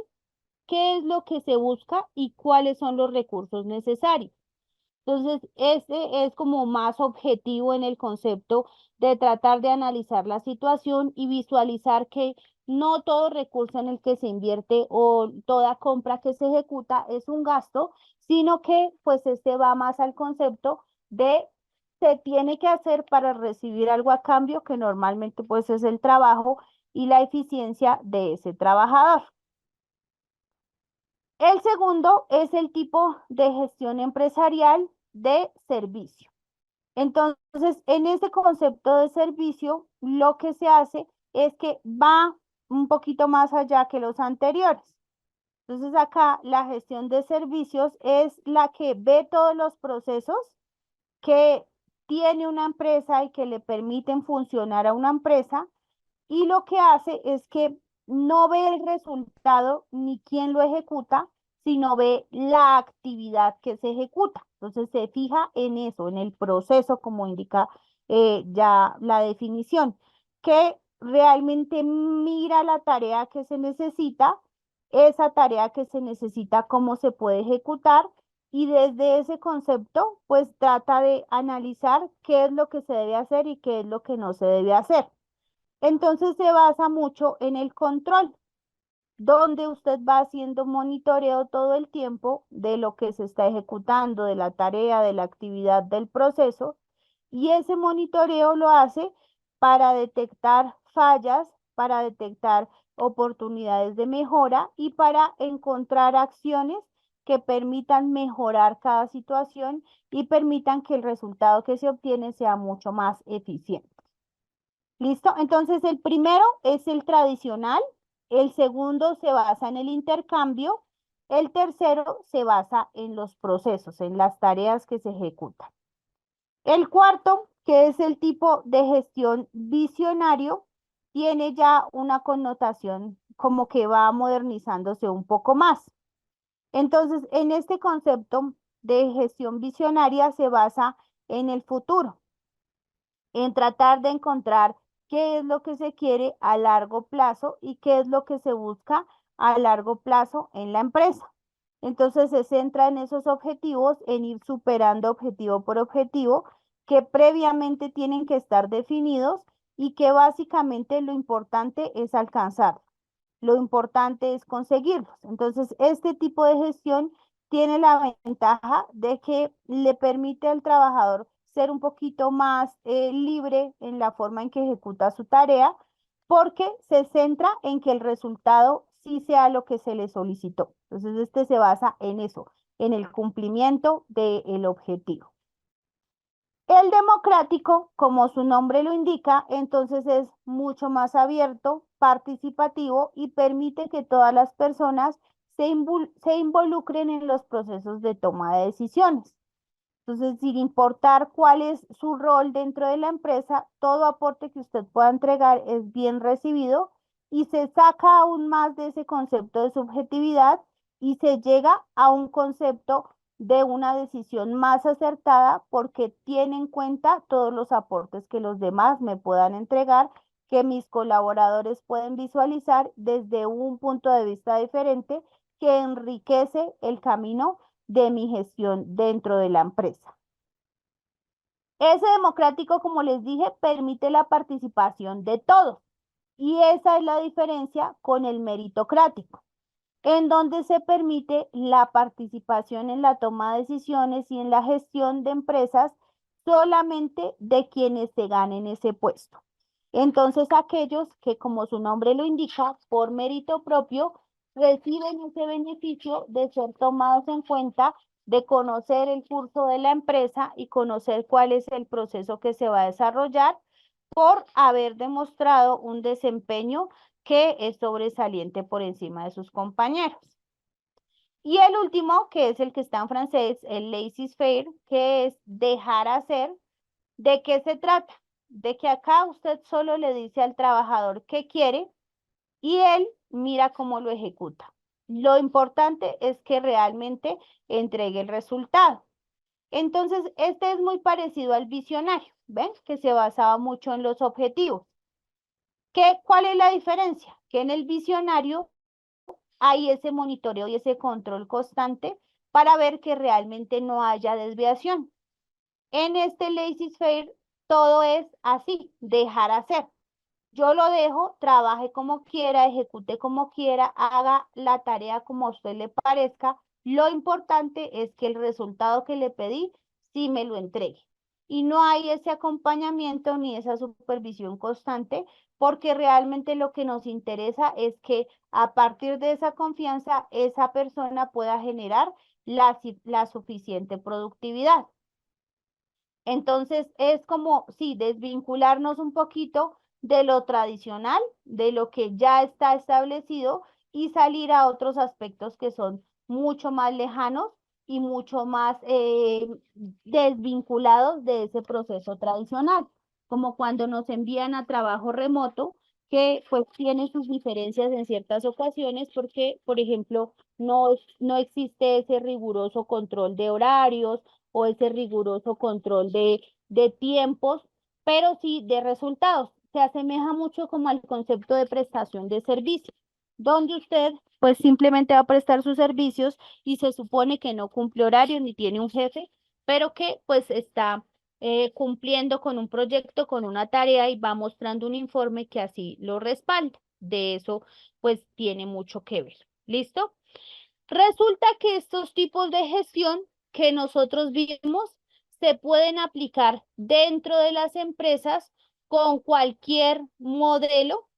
S1: qué es lo que se busca y cuáles son los recursos necesarios. Entonces, ese es como más objetivo en el concepto de tratar de analizar la situación y visualizar que no todo recurso en el que se invierte o toda compra que se ejecuta es un gasto, sino que pues este va más al concepto de se tiene que hacer para recibir algo a cambio, que normalmente pues es el trabajo y la eficiencia de ese trabajador. El segundo es el tipo de gestión empresarial de servicio. Entonces, en ese concepto de servicio, lo que se hace es que va un poquito más allá que los anteriores. Entonces, acá la gestión de servicios es la que ve todos los procesos que tiene una empresa y que le permiten funcionar a una empresa, y lo que hace es que no ve el resultado ni quién lo ejecuta, sino ve la actividad que se ejecuta. Entonces se fija en eso, en el proceso, como indica ya la definición, que realmente mira la tarea que se necesita, esa tarea que se necesita, cómo se puede ejecutar, y desde ese concepto, pues trata de analizar qué es lo que se debe hacer y qué es lo que no se debe hacer. Entonces se basa mucho en el control, donde usted va haciendo monitoreo todo el tiempo de lo que se está ejecutando, de la tarea, de la actividad, del proceso, y ese monitoreo lo hace para detectar fallas, para detectar oportunidades de mejora y para encontrar acciones que permitan mejorar cada situación y permitan que el resultado que se obtiene sea mucho más eficiente. ¿Listo? Entonces el primero es el tradicional, el segundo se basa en el intercambio, el tercero se basa en los procesos, en las tareas que se ejecutan. El cuarto, que es el tipo de gestión visionario, tiene ya una connotación como que va modernizándose un poco más. Entonces, en este concepto de gestión visionaria se basa en el futuro, en tratar de encontrar qué es lo que se quiere a largo plazo y qué es lo que se busca a largo plazo en la empresa. Entonces se centra en esos objetivos, en ir superando objetivo por objetivo, que previamente tienen que estar definidos y que básicamente lo importante es alcanzar. Lo importante es conseguirlos. Entonces, este tipo de gestión tiene la ventaja de que le permite al trabajador ser un poquito más libre en la forma en que ejecuta su tarea, porque se centra en que el resultado sí sea lo que se le solicitó. Entonces, este se basa en eso, en el cumplimiento del objetivo. El democrático, como su nombre lo indica, entonces es mucho más abierto, participativo y permite que todas las personas se involucren en los procesos de toma de decisiones. Entonces, sin importar cuál es su rol dentro de la empresa, todo aporte que usted pueda entregar es bien recibido y se saca aún más de ese concepto de subjetividad y se llega a un concepto de una decisión más acertada porque tiene en cuenta todos los aportes que los demás me puedan entregar, que mis colaboradores pueden visualizar desde un punto de vista diferente que enriquece el camino de mi gestión dentro de la empresa. Ese democrático, como les dije, permite la participación de todos y esa es la diferencia con el meritocrático, en donde se permite la participación en la toma de decisiones y en la gestión de empresas solamente de quienes se ganen ese puesto. Entonces, aquellos que, como su nombre lo indica, por mérito propio, reciben ese beneficio de ser tomados en cuenta, de conocer el curso de la empresa y conocer cuál es el proceso que se va a desarrollar por haber demostrado un desempeño que es sobresaliente por encima de sus compañeros. Y el último, que es el que está en francés, el laissez-faire, que es dejar hacer. ¿De qué se trata? De que acá usted solo le dice al trabajador qué quiere y él mira cómo lo ejecuta. Lo importante es que realmente entregue el resultado. Entonces, este es muy parecido al visionario, ¿ven? Que se basaba mucho en los objetivos. ¿Cuál es la diferencia? Que en el visionario hay ese monitoreo y ese control constante para ver que realmente no haya desviación. En este laissez faire todo es así, dejar hacer. Yo lo dejo, trabaje como quiera, ejecute como quiera, haga la tarea como a usted le parezca. Lo importante es que el resultado que le pedí, sí me lo entregue. Y no hay ese acompañamiento ni esa supervisión constante, porque realmente lo que nos interesa es que a partir de esa confianza, esa persona pueda generar la suficiente productividad. Entonces es como, sí, desvincularnos un poquito de lo tradicional, de lo que ya está establecido y salir a otros aspectos que son mucho más lejanos y mucho más desvinculados de ese proceso tradicional, como cuando nos envían a trabajo remoto, que pues tiene sus diferencias en ciertas ocasiones porque, por ejemplo, no existe ese riguroso control de horarios o ese riguroso control de tiempos, pero sí de resultados. Se asemeja mucho como al concepto de prestación de servicios, donde usted pues simplemente va a prestar sus servicios y se supone que no cumple horarios ni tiene un jefe, pero que pues está cumpliendo con un proyecto, con una tarea y va mostrando un informe que así lo respalda. De eso pues tiene mucho que ver. ¿Listo? Resulta que estos tipos de gestión que nosotros vimos se pueden aplicar dentro de las empresas con cualquier modelo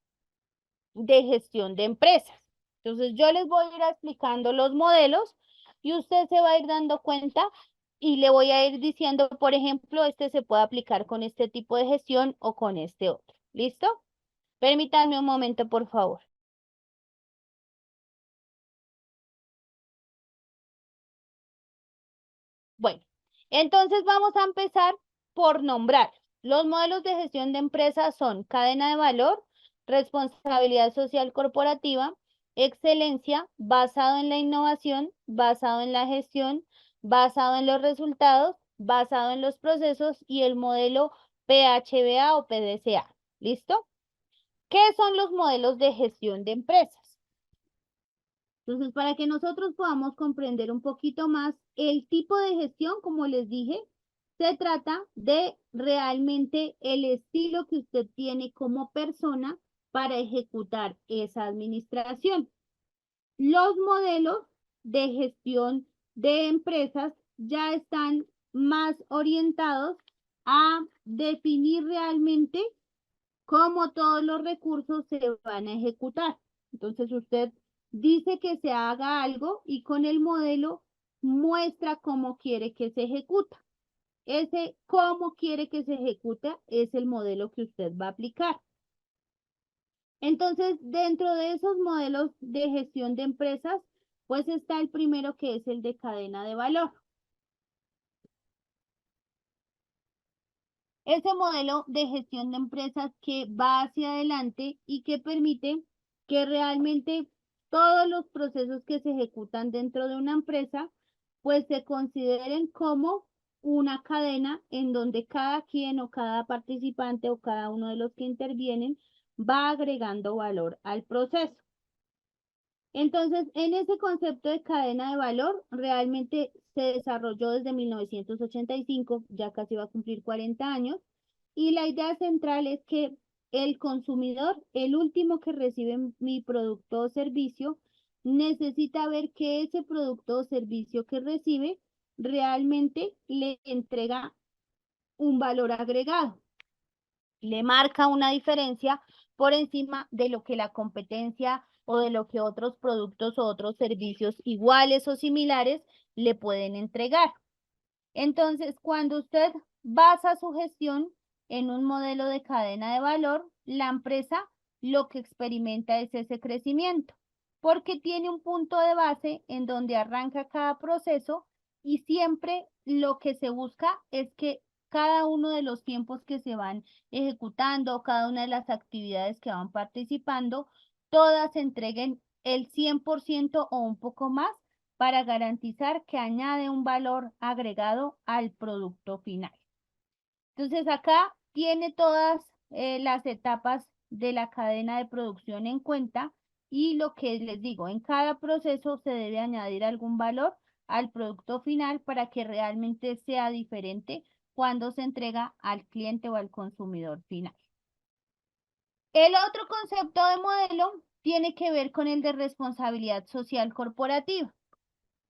S1: de gestión de empresas. Entonces yo les voy a ir explicando los modelos y usted se va a ir dando cuenta y le voy a ir diciendo, por ejemplo, este se puede aplicar con este tipo de gestión o con este otro. ¿Listo? Permítanme un momento, por favor. Bueno, entonces vamos a empezar por nombrar. Los modelos de gestión de empresas son cadena de valor, responsabilidad social corporativa, excelencia, basado en la innovación, basado en la gestión, basado en los resultados, basado en los procesos y el modelo PHBA o PDCA. ¿Listo? ¿Qué son los modelos de gestión de empresas? Entonces, para que nosotros podamos comprender un poquito más el tipo de gestión, como les dije, se trata de realmente el estilo que usted tiene como persona para ejecutar esa administración. Los modelos de gestión de empresas ya están más orientados a definir realmente cómo todos los recursos se van a ejecutar. Entonces usted dice que se haga algo y con el modelo muestra cómo quiere que se ejecuta. Ese cómo quiere que se ejecuta es el modelo que usted va a aplicar. Entonces, dentro de esos modelos de gestión de empresas, pues está el primero que es el de cadena de valor. Ese modelo de gestión de empresas que va hacia adelante y que permite que realmente todos los procesos que se ejecutan dentro de una empresa, pues se consideren como una cadena en donde cada quien o cada participante o cada uno de los que intervienen va agregando valor al proceso. Entonces, en ese concepto de cadena de valor, realmente se desarrolló desde 1985, ya casi va a cumplir 40 años, y la idea central es que el consumidor, el último que recibe mi producto o servicio, necesita ver que ese producto o servicio que recibe realmente le entrega un valor agregado, le marca una diferencia por encima de lo que la competencia o de lo que otros productos o otros servicios iguales o similares le pueden entregar. Entonces, cuando usted basa su gestión en un modelo de cadena de valor, la empresa lo que experimenta es ese crecimiento, porque tiene un punto de base en donde arranca cada proceso y siempre lo que se busca es que cada uno de los tiempos que se van ejecutando, cada una de las actividades que van participando, todas entreguen el 100% o un poco más para garantizar que añade un valor agregado al producto final. Entonces acá tiene todas las etapas de la cadena de producción en cuenta y lo que les digo, en cada proceso se debe añadir algún valor al producto final para que realmente sea diferente cuando se entrega al cliente o al consumidor final. El otro concepto de modelo tiene que ver con el de responsabilidad social corporativa,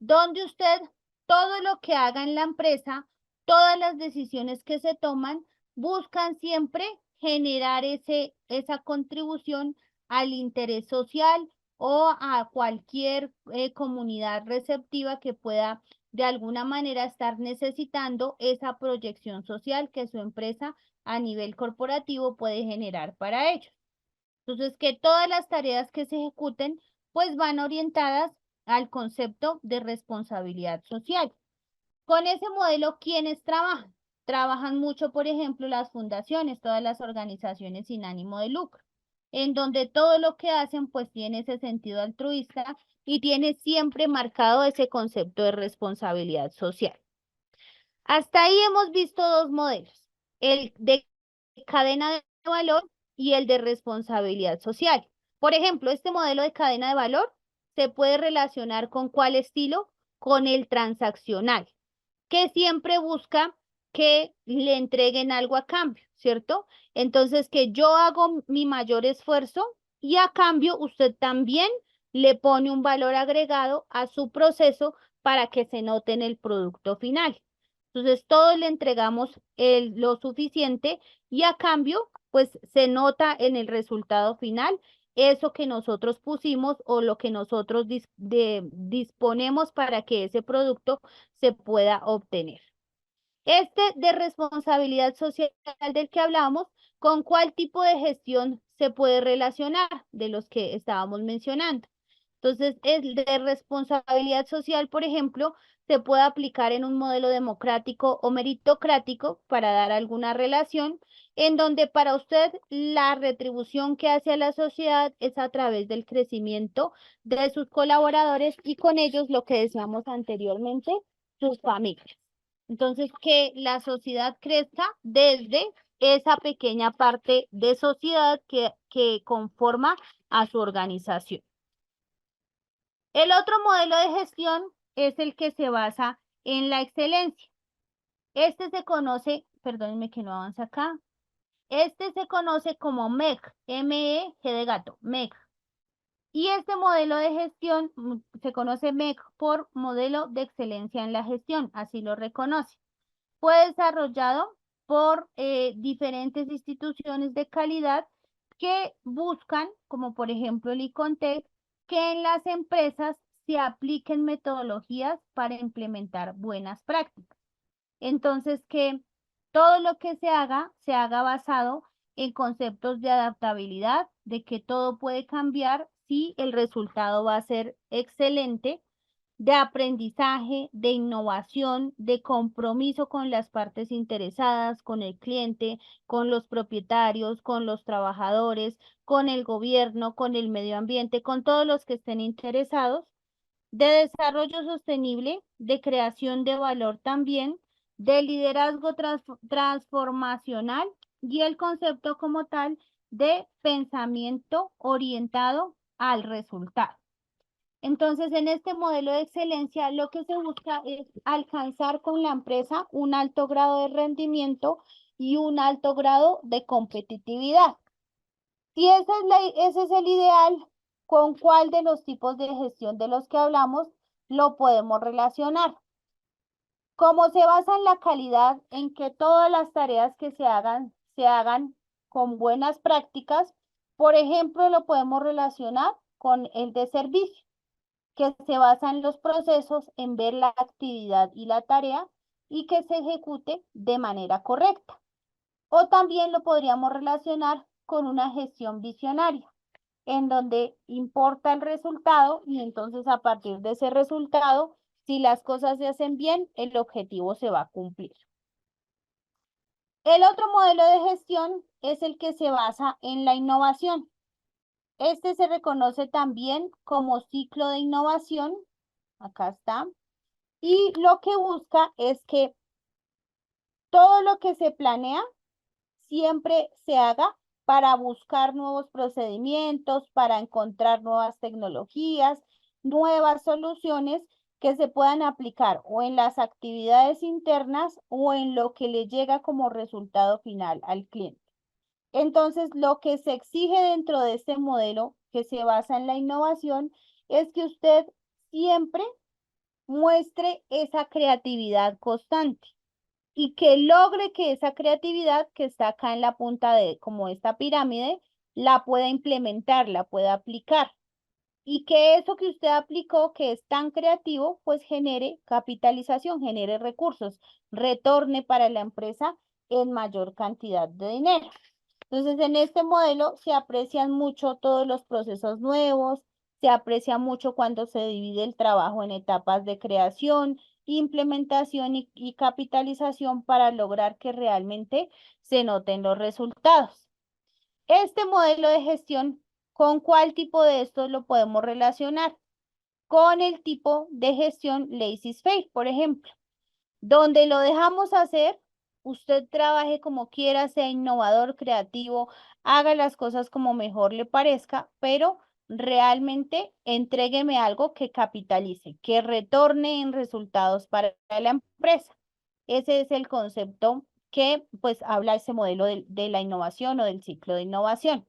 S1: donde usted todo lo que haga en la empresa, todas las decisiones que se toman, buscan siempre generar esa contribución al interés social o a cualquier comunidad receptiva que pueda de alguna manera estar necesitando esa proyección social que su empresa a nivel corporativo puede generar para ellos. Entonces, que todas las tareas que se ejecuten, pues van orientadas al concepto de responsabilidad social. Con ese modelo, ¿quiénes trabajan? Trabajan mucho, por ejemplo, las fundaciones, todas las organizaciones sin ánimo de lucro, en donde todo lo que hacen, pues tiene ese sentido altruista y tiene siempre marcado ese concepto de responsabilidad social. Hasta ahí hemos visto dos modelos, el de cadena de valor y el de responsabilidad social. Por ejemplo, este modelo de cadena de valor se puede relacionar con ¿cuál estilo? Con el transaccional, que siempre busca que le entreguen algo a cambio, ¿cierto? Entonces, que yo hago mi mayor esfuerzo y a cambio usted también le pone un valor agregado a su proceso para que se note en el producto final. Entonces, todos le entregamos lo suficiente y a cambio, pues se nota en el resultado final eso que nosotros pusimos o lo que nosotros disponemos para que ese producto se pueda obtener. Este de responsabilidad social del que hablamos, ¿con cuál tipo de gestión se puede relacionar de los que estábamos mencionando? Entonces, el de responsabilidad social, por ejemplo, se puede aplicar en un modelo democrático o meritocrático para dar alguna relación en donde para usted la retribución que hace a la sociedad es a través del crecimiento de sus colaboradores y con ellos lo que decíamos anteriormente, sus familias. Entonces, que la sociedad crezca desde esa pequeña parte de sociedad que conforma a su organización. El otro modelo de gestión es el que se basa en la excelencia. Este se conoce, perdónenme que no avance acá, este se conoce como MEG, M-E-G de gato, MEG. Y este modelo de gestión se conoce MEG por modelo de excelencia en la gestión, así lo reconoce. Fue desarrollado por diferentes instituciones de calidad que buscan, como por ejemplo el ICONTEC, que en las empresas se apliquen metodologías para implementar buenas prácticas. Entonces, que todo lo que se haga basado en conceptos de adaptabilidad, de que todo puede cambiar si el resultado va a ser excelente, de aprendizaje, de innovación, de compromiso con las partes interesadas, con el cliente, con los propietarios, con los trabajadores, con el gobierno, con el medio ambiente, con todos los que estén interesados, de desarrollo sostenible, de creación de valor también, de liderazgo transformacional y el concepto como tal de pensamiento orientado al resultado. Entonces, en este modelo de excelencia, lo que se busca es alcanzar con la empresa un alto grado de rendimiento y un alto grado de competitividad. Y ese es el ideal, ¿con cuál de los tipos de gestión de los que hablamos lo podemos relacionar? Como se basa en la calidad, en que todas las tareas que se hagan con buenas prácticas, por ejemplo, lo podemos relacionar con el de servicio, que se basa en los procesos, en ver la actividad y la tarea y que se ejecute de manera correcta. O también lo podríamos relacionar con una gestión visionaria, en donde importa el resultado y entonces a partir de ese resultado, si las cosas se hacen bien, el objetivo se va a cumplir. El otro modelo de gestión es el que se basa en la innovación. Este se reconoce también como ciclo de innovación Acá está. Y lo que busca es que todo lo que se planea siempre se haga para buscar nuevos procedimientos, para encontrar nuevas tecnologías, nuevas soluciones que se puedan aplicar o en las actividades internas o en lo que le llega como resultado final al cliente. Entonces, lo que se exige dentro de este modelo que se basa en la innovación es que usted siempre muestre esa creatividad constante y que logre que esa creatividad que está acá en la punta de como esta pirámide la pueda implementar, la pueda aplicar y que eso que usted aplicó, que es tan creativo, pues genere capitalización, genere recursos, retorne para la empresa en mayor cantidad de dinero. Entonces, en este modelo se aprecian mucho todos los procesos nuevos, se aprecia mucho cuando se divide el trabajo en etapas de creación, implementación y capitalización para lograr que realmente se noten los resultados. Este modelo de gestión, ¿con cuál tipo de estos lo podemos relacionar? Con el tipo de gestión laissez-faire, por ejemplo. Donde lo dejamos hacer, usted trabaje como quiera, sea innovador, creativo, haga las cosas como mejor le parezca, pero realmente entrégueme algo que capitalice, que retorne en resultados para la empresa. Ese es el concepto que pues habla ese modelo de la innovación o del ciclo de innovación.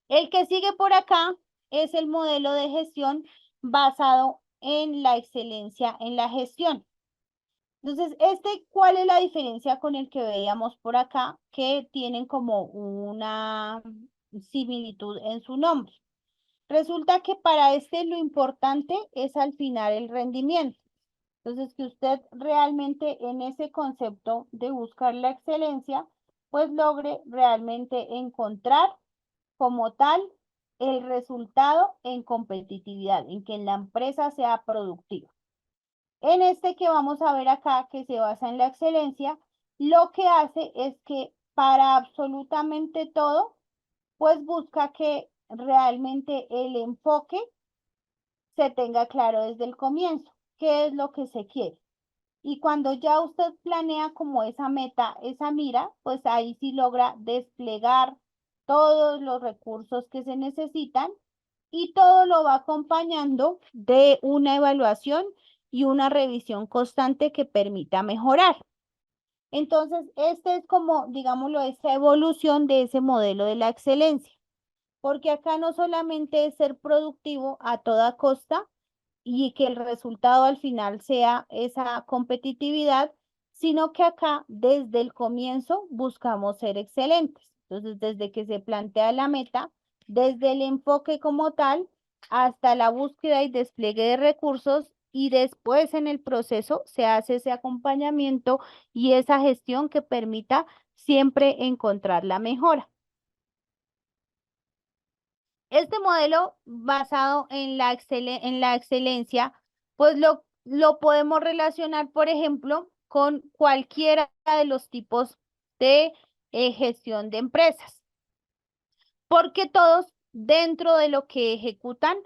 S1: El que sigue por acá es el modelo de gestión basado en la excelencia en la gestión. Entonces, ¿cuál es la diferencia con el que veíamos por acá? Que tienen como una similitud en su nombre. Resulta que para este lo importante es al final el rendimiento. Entonces, que usted realmente en ese concepto de buscar la excelencia, pues logre realmente encontrar como tal el resultado en competitividad, en que la empresa sea productiva. En este que vamos a ver acá, que se basa en la excelencia, lo que hace es que para absolutamente todo, pues busca que realmente el enfoque se tenga claro desde el comienzo, qué es lo que se quiere. Y cuando ya usted planea como esa meta, esa mira, pues ahí sí logra desplegar todos los recursos que se necesitan y todo lo va acompañando de una evaluación y una revisión constante que permita mejorar. Entonces, este es como, digámoslo, esa evolución de ese modelo de la excelencia, porque acá no solamente es ser productivo a toda costa, y que el resultado al final sea esa competitividad, sino que acá desde el comienzo buscamos ser excelentes. Entonces, desde que se plantea la meta, desde el enfoque como tal, hasta la búsqueda y despliegue de recursos y después en el proceso se hace ese acompañamiento y esa gestión que permita siempre encontrar la mejora. Este modelo basado en en la excelencia, pues lo podemos relacionar, por ejemplo, con cualquiera de los tipos de gestión de empresas, porque todos dentro de lo que ejecutan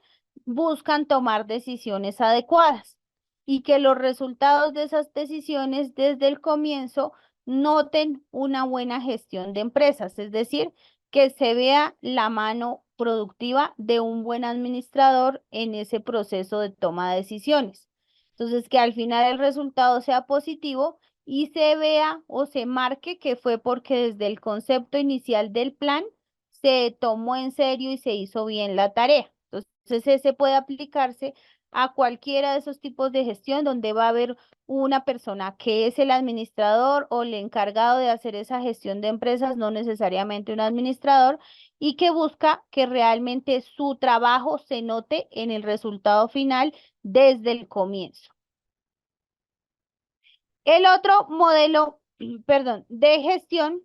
S1: buscan tomar decisiones adecuadas y que los resultados de esas decisiones desde el comienzo noten una buena gestión de empresas, es decir, que se vea la mano productiva de un buen administrador en ese proceso de toma de decisiones. Entonces, que al final el resultado sea positivo y se vea o se marque que fue porque desde el concepto inicial del plan se tomó en serio y se hizo bien la tarea. Entonces, ese puede aplicarse a cualquiera de esos tipos de gestión donde va a haber una persona que es el administrador o el encargado de hacer esa gestión de empresas, no necesariamente un administrador, y que busca que realmente su trabajo se note en el resultado final desde el comienzo. El otro modelo, perdón, de gestión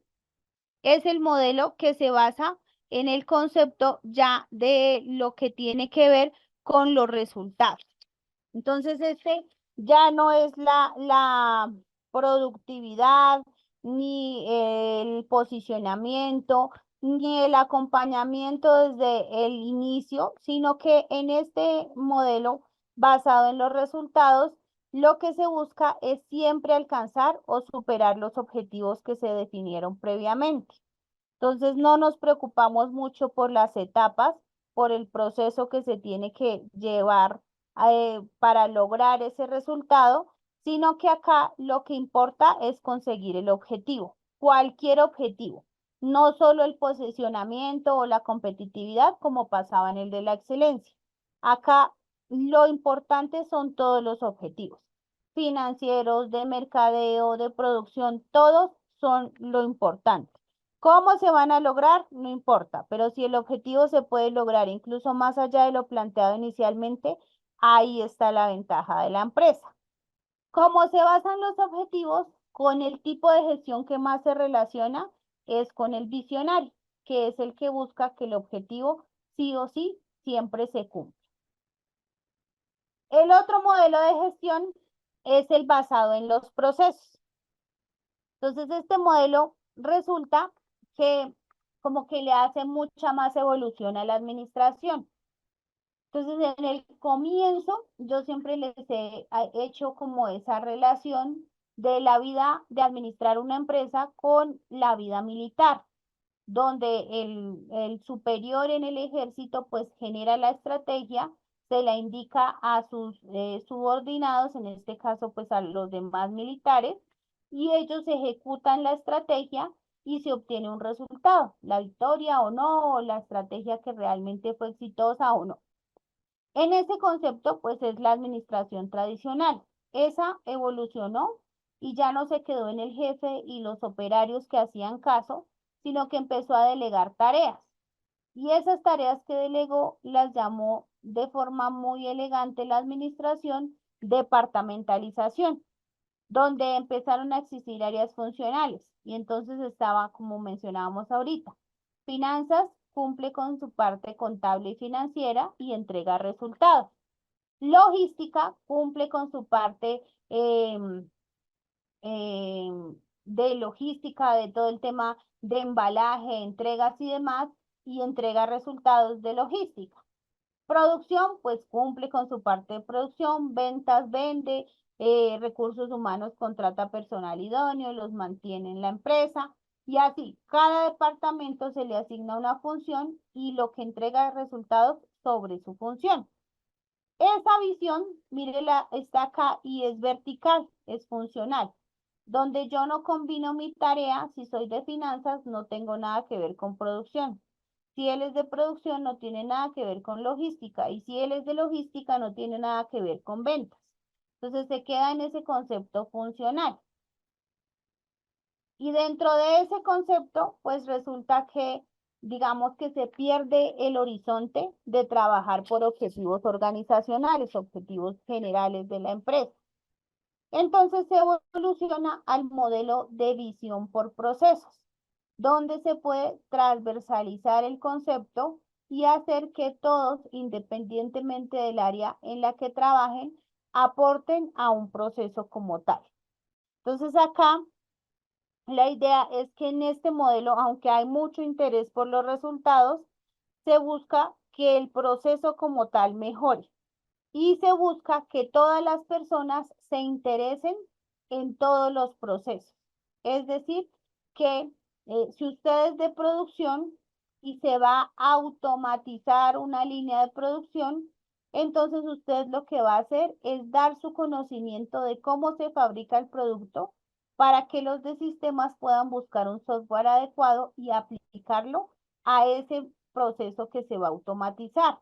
S1: es el modelo que se basa en el concepto ya de lo que tiene que ver con los resultados. Entonces, este ya no es la productividad, ni el posicionamiento, ni el acompañamiento desde el inicio, sino que en este modelo Basado en los resultados, lo que se busca es siempre alcanzar o superar los objetivos que se definieron previamente. Entonces, no nos preocupamos mucho por las etapas, por el proceso que se tiene que llevar para lograr ese resultado, sino que acá lo que importa es conseguir el objetivo, cualquier objetivo, no solo el posicionamiento o la competitividad como pasaba en el de la excelencia. Acá lo importante son todos los objetivos financieros, de mercadeo, de producción, todos son lo importante. ¿Cómo se van a lograr? No importa, pero si el objetivo se puede lograr incluso más allá de lo planteado inicialmente, ahí está la ventaja de la empresa. ¿Cómo se basan los objetivos? Con el tipo de gestión que más se relaciona es con el visionario, que es el que busca que el objetivo sí o sí siempre se cumpla. El otro modelo de gestión es el basado en los procesos. Entonces, este modelo resulta que como que le hace mucha más evolución a la administración. Entonces, en el comienzo, yo siempre les he hecho como esa relación de la vida de administrar una empresa con la vida militar, donde el superior en el ejército pues genera la estrategia, se la indica a sus subordinados, en este caso pues a los demás militares, y ellos ejecutan la estrategia y se obtiene un resultado, la victoria o no, o la estrategia que realmente fue exitosa o no. En ese concepto, pues es la administración tradicional. Esa evolucionó y ya no se quedó en el jefe y los operarios que hacían caso, sino que empezó a delegar tareas. Y esas tareas que delegó las llamó de forma muy elegante la administración departamentalización, donde empezaron a existir áreas funcionales. Y entonces estaba, como mencionábamos ahorita, finanzas cumple con su parte contable y financiera y entrega resultados. Logística cumple con su parte de logística, de todo el tema de embalaje, entregas y demás, y entrega resultados de logística. Producción, pues cumple con su parte de producción, ventas, vende, recursos humanos, contrata personal idóneo, los mantiene en la empresa y así, cada departamento se le asigna una función y lo que entrega resultados sobre su función. Esa visión, mírela, está acá y es vertical, es funcional. Donde yo no combino mi tarea, si soy de finanzas, no tengo nada que ver con producción. Si él es de producción, no tiene nada que ver con logística. Y si él es de logística, no tiene nada que ver con ventas. Entonces se queda en ese concepto funcional. Y dentro de ese concepto, pues resulta que, digamos que se pierde el horizonte de trabajar por objetivos organizacionales, objetivos generales de la empresa. Entonces se evoluciona al modelo de visión por procesos, donde se puede transversalizar el concepto y hacer que todos, independientemente del área en la que trabajen, aporten a un proceso como tal. Entonces acá la idea es que en este modelo, aunque hay mucho interés por los resultados, se busca que el proceso como tal mejore y se busca que todas las personas se interesen en todos los procesos. Es decir, que si usted es de producción y se va a automatizar una línea de producción, entonces usted lo que va a hacer es dar su conocimiento de cómo se fabrica el producto para que los de sistemas puedan buscar un software adecuado y aplicarlo a ese proceso que se va a automatizar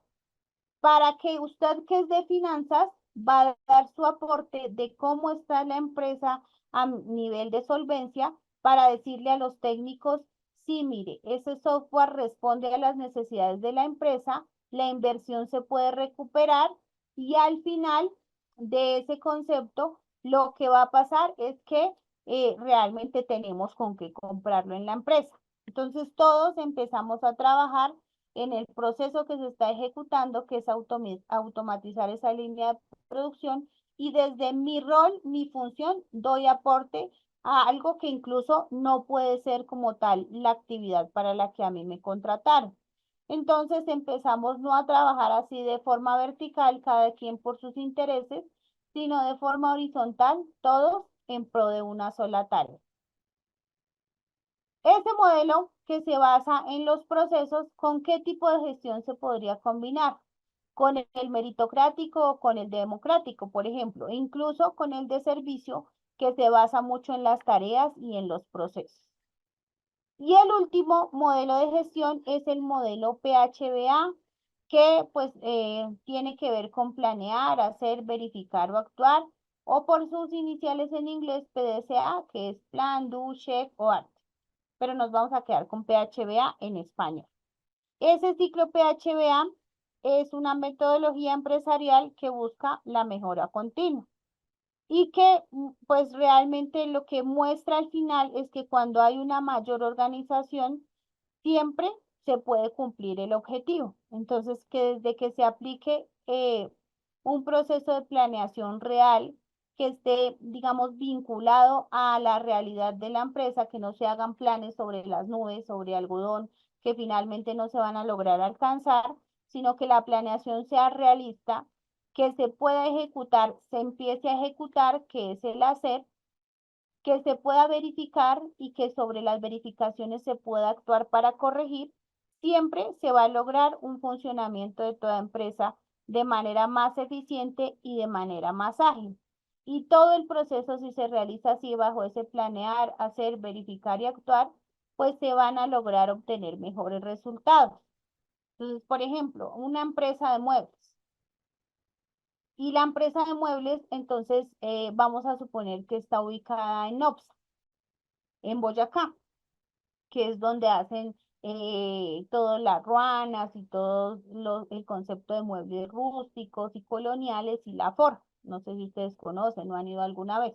S1: para que usted que es de finanzas va a dar su aporte de cómo está la empresa a nivel de solvencia para decirle a los técnicos, sí, mire, ese software responde a las necesidades de la empresa, la inversión se puede recuperar y al final de ese concepto lo que va a pasar es que realmente tenemos con qué comprarlo en la empresa. Entonces todos empezamos a trabajar en el proceso que se está ejecutando, que es automatizar esa línea de producción, y desde mi rol, mi función, doy aporte a algo que incluso no puede ser como tal la actividad para la que a mí me contrataron. Entonces empezamos no a trabajar así de forma vertical, cada quien por sus intereses, sino de forma horizontal, todos en pro de una sola tarea. Ese modelo que se basa en los procesos, ¿con qué tipo de gestión se podría combinar? Con el meritocrático o con el democrático, por ejemplo, e incluso con el de servicio, que se basa mucho en las tareas y en los procesos. Y el último modelo de gestión es el modelo PHBA, que pues tiene que ver con planear, hacer, verificar o actuar, o por sus iniciales en inglés PDCA, que es Plan, Do, Check o Act. Pero nos vamos a quedar con PHBA en español. Ese ciclo PHBA es una metodología empresarial que busca la mejora continua y que pues realmente lo que muestra al final es que cuando hay una mayor organización, siempre se puede cumplir el objetivo. Entonces, que desde que se aplique un proceso de planeación real que esté, digamos, vinculado a la realidad de la empresa, que no se hagan planes sobre las nubes, sobre algodón, que finalmente no se van a lograr alcanzar, sino que la planeación sea realista, que se pueda ejecutar, se empiece a ejecutar, que es el hacer, que se pueda verificar y que sobre las verificaciones se pueda actuar para corregir, siempre se va a lograr un funcionamiento de toda empresa de manera más eficiente y de manera más ágil. Y todo el proceso, si se realiza así bajo ese planear, hacer, verificar y actuar, pues se van a lograr obtener mejores resultados. Entonces, por ejemplo, una empresa de muebles. Y la empresa de muebles, entonces, vamos a suponer que está ubicada en Nopsa, en Boyacá, que es donde hacen todas las ruanas y todo el concepto de muebles rústicos y coloniales y la forja. No sé si ustedes conocen o han ido alguna vez,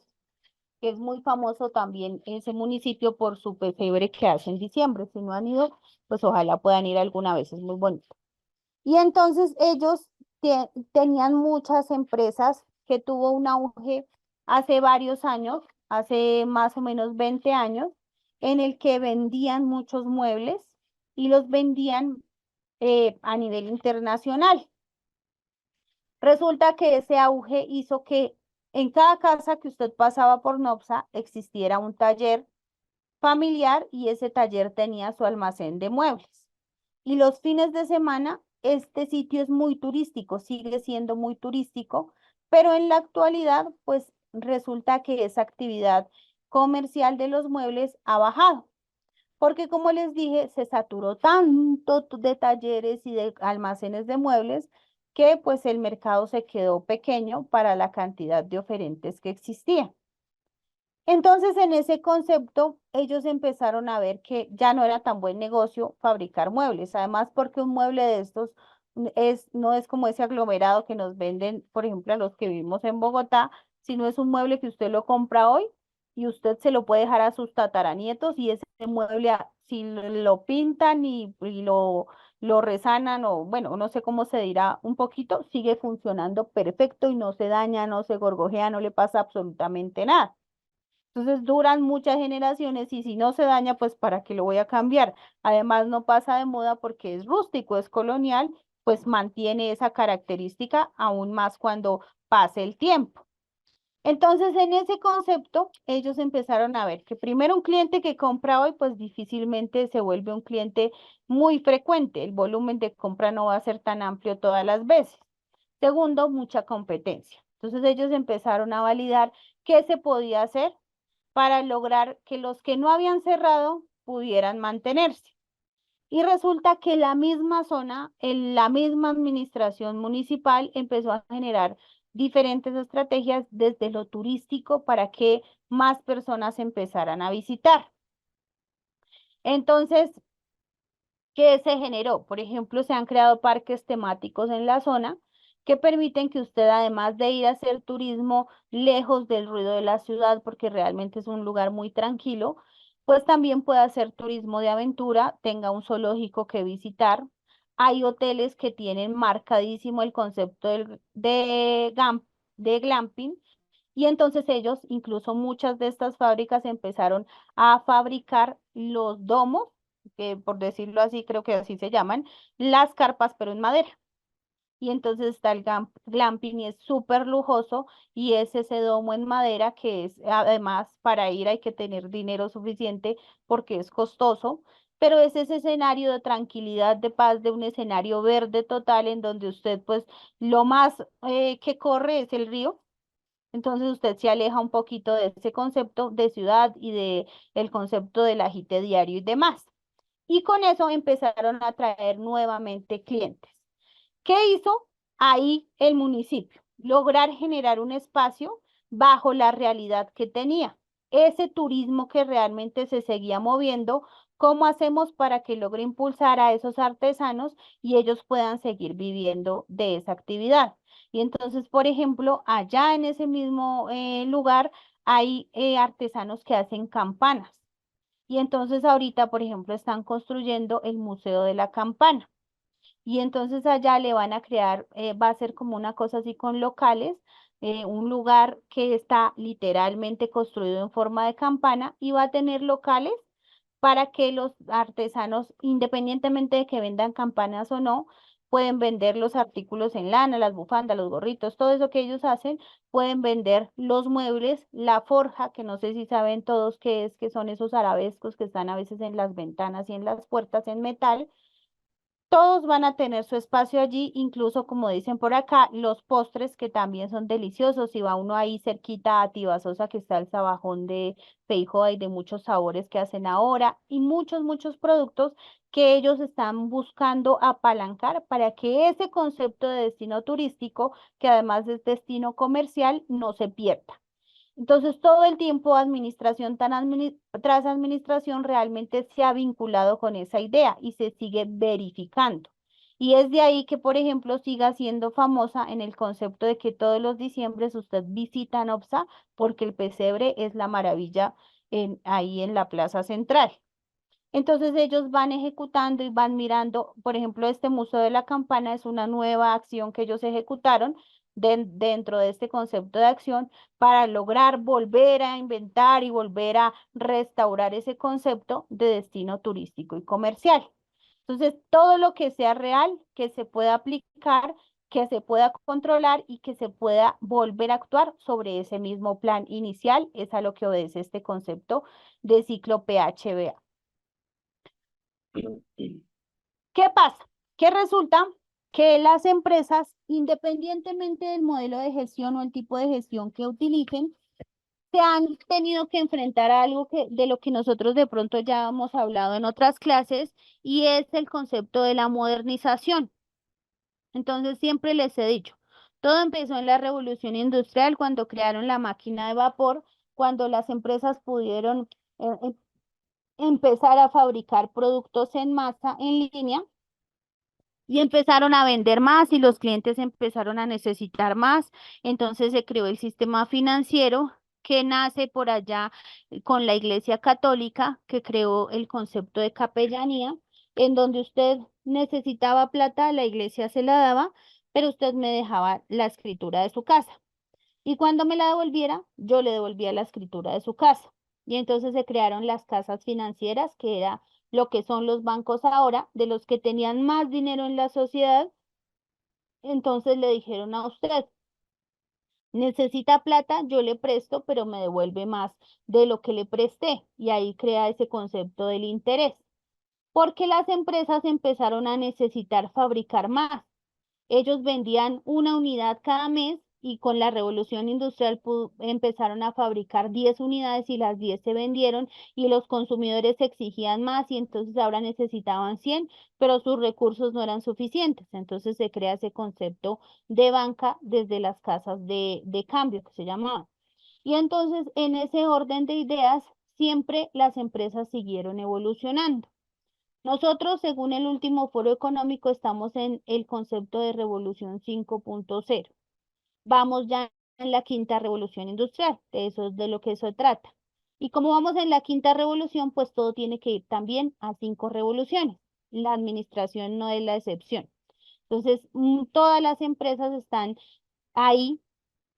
S1: que es muy famoso también ese municipio por su pesebre que hace en diciembre. Si no han ido, pues ojalá puedan ir alguna vez, es muy bonito. Y entonces ellos tenían muchas empresas que tuvo un auge hace varios años, hace más o menos 20 años, en el que vendían muchos muebles y los vendían a nivel internacional. Resulta que ese auge hizo que en cada casa que usted pasaba por Nopsa existiera un taller familiar y ese taller tenía su almacén de muebles. Y los fines de semana, este sitio es muy turístico, sigue siendo muy turístico, pero en la actualidad, pues resulta que esa actividad comercial de los muebles ha bajado, porque como les dije, se saturó tanto de talleres y de almacenes de muebles que pues el mercado se quedó pequeño para la cantidad de oferentes que existía. Entonces, en ese concepto, ellos empezaron a ver que ya no era tan buen negocio fabricar muebles. Además, porque un mueble de estos no es como ese aglomerado que nos venden, por ejemplo, a los que vivimos en Bogotá, sino es un mueble que usted lo compra hoy y usted se lo puede dejar a sus tataranietos y ese mueble, si lo pintan y lo resanan o bueno, no sé cómo se dirá un poquito, sigue funcionando perfecto y no se daña, no se gorgojea, no le pasa absolutamente nada. Entonces duran muchas generaciones y si no se daña, pues ¿para qué lo voy a cambiar? Además no pasa de moda porque es rústico, es colonial, pues mantiene esa característica aún más cuando pase el tiempo. Entonces en ese concepto ellos empezaron a ver que primero un cliente que compra hoy, pues difícilmente se vuelve un cliente muy frecuente, el volumen de compra no va a ser tan amplio todas las veces. Segundo, mucha competencia. Entonces ellos empezaron a validar qué se podía hacer para lograr que los que no habían cerrado pudieran mantenerse. Y resulta que la misma zona, en la misma administración municipal, empezó a generar diferentes estrategias desde lo turístico para que más personas empezaran a visitar. Entonces, ¿qué se generó? Por ejemplo, se han creado parques temáticos en la zona que permiten que usted, además de ir a hacer turismo lejos del ruido de la ciudad, porque realmente es un lugar muy tranquilo, pues también pueda hacer turismo de aventura, tenga un zoológico que visitar. Hay hoteles que tienen marcadísimo el concepto de glamping y entonces ellos, incluso muchas de estas fábricas empezaron a fabricar los domos que por decirlo así, creo que así se llaman, las carpas, pero en madera. Y entonces está el glamping y es súper lujoso y es ese domo en madera que es, además, para ir hay que tener dinero suficiente porque es costoso, pero es ese escenario de tranquilidad, de paz, de un escenario verde total en donde usted pues lo más que corre es el río. Entonces usted se aleja un poquito de ese concepto de ciudad y de el concepto del agite diario y demás. Y con eso empezaron a traer nuevamente clientes. ¿Qué hizo ahí el municipio? Lograr generar un espacio bajo la realidad que tenía. Ese turismo que realmente se seguía moviendo, ¿cómo hacemos para que logre impulsar a esos artesanos y ellos puedan seguir viviendo de esa actividad? Y entonces, por ejemplo, allá en ese mismo lugar hay artesanos que hacen campanas. Y entonces ahorita, por ejemplo, están construyendo el Museo de la Campana. Y entonces allá le van a crear, va a ser como una cosa así con locales, un lugar que está literalmente construido en forma de campana y va a tener locales para que los artesanos, independientemente de que vendan campanas o no, pueden vender los artículos en lana, las bufandas, los gorritos, todo eso que ellos hacen, pueden vender los muebles, la forja, que no sé si saben todos qué es, que son esos arabescos que están a veces en las ventanas y en las puertas en metal. Todos van a tener su espacio allí, incluso como dicen por acá, los postres que también son deliciosos. Si va uno ahí cerquita a Tibasosa, que está el sabajón de Feijoa y de muchos sabores que hacen ahora y muchos, muchos productos que ellos están buscando apalancar para que ese concepto de destino turístico, que además es destino comercial, no se pierda. Entonces, todo el tiempo, administración tras administración realmente se ha vinculado con esa idea y se sigue verificando. Y es de ahí que, por ejemplo, siga siendo famosa en el concepto de que todos los diciembres usted visita Nopsa porque el pesebre es la maravilla ahí en la plaza central. Entonces ellos van ejecutando y van mirando, por ejemplo, este Museo de la Campana es una nueva acción que ellos ejecutaron dentro de este concepto de acción para lograr volver a inventar y volver a restaurar ese concepto de destino turístico y comercial. Entonces, todo lo que sea real, que se pueda aplicar, que se pueda controlar y que se pueda volver a actuar sobre ese mismo plan inicial, es a lo que obedece este concepto de ciclo PHBA. ¿Qué pasa? Que resulta que las empresas, independientemente del modelo de gestión o el tipo de gestión que utilicen, se han tenido que enfrentar a algo de lo que nosotros de pronto ya hemos hablado en otras clases y es el concepto de la modernización. Entonces, siempre les he dicho, todo empezó en la revolución industrial cuando crearon la máquina de vapor, cuando las empresas pudieron empezar a fabricar productos en masa en línea y empezaron a vender más y los clientes empezaron a necesitar más. Entonces se creó el sistema financiero que nace por allá con la Iglesia Católica, que creó el concepto de capellanía, en donde usted necesitaba plata, la iglesia se la daba, pero usted me dejaba la escritura de su casa. Y cuando me la devolviera, yo le devolvía la escritura de su casa. Y entonces se crearon las casas financieras, que era lo que son los bancos ahora, de los que tenían más dinero en la sociedad. Entonces le dijeron a usted, necesita plata, yo le presto, pero me devuelve más de lo que le presté. Y ahí crea ese concepto del interés. Porque las empresas empezaron a necesitar fabricar más. Ellos vendían una unidad cada mes y con la revolución industrial empezaron a fabricar 10 unidades y las 10 se vendieron y los consumidores exigían más y entonces ahora necesitaban 100, pero sus recursos no eran suficientes. Entonces se crea ese concepto de banca desde las casas de cambio que se llamaban. Y entonces en ese orden de ideas, siempre las empresas siguieron evolucionando. Nosotros, según el último foro económico, estamos en el concepto de revolución 5.0. Vamos ya en la quinta revolución industrial, de eso es de lo que eso trata. Y como vamos en la quinta revolución, pues todo tiene que ir también a 5 revoluciones. La administración no es la excepción. Entonces, todas las empresas están ahí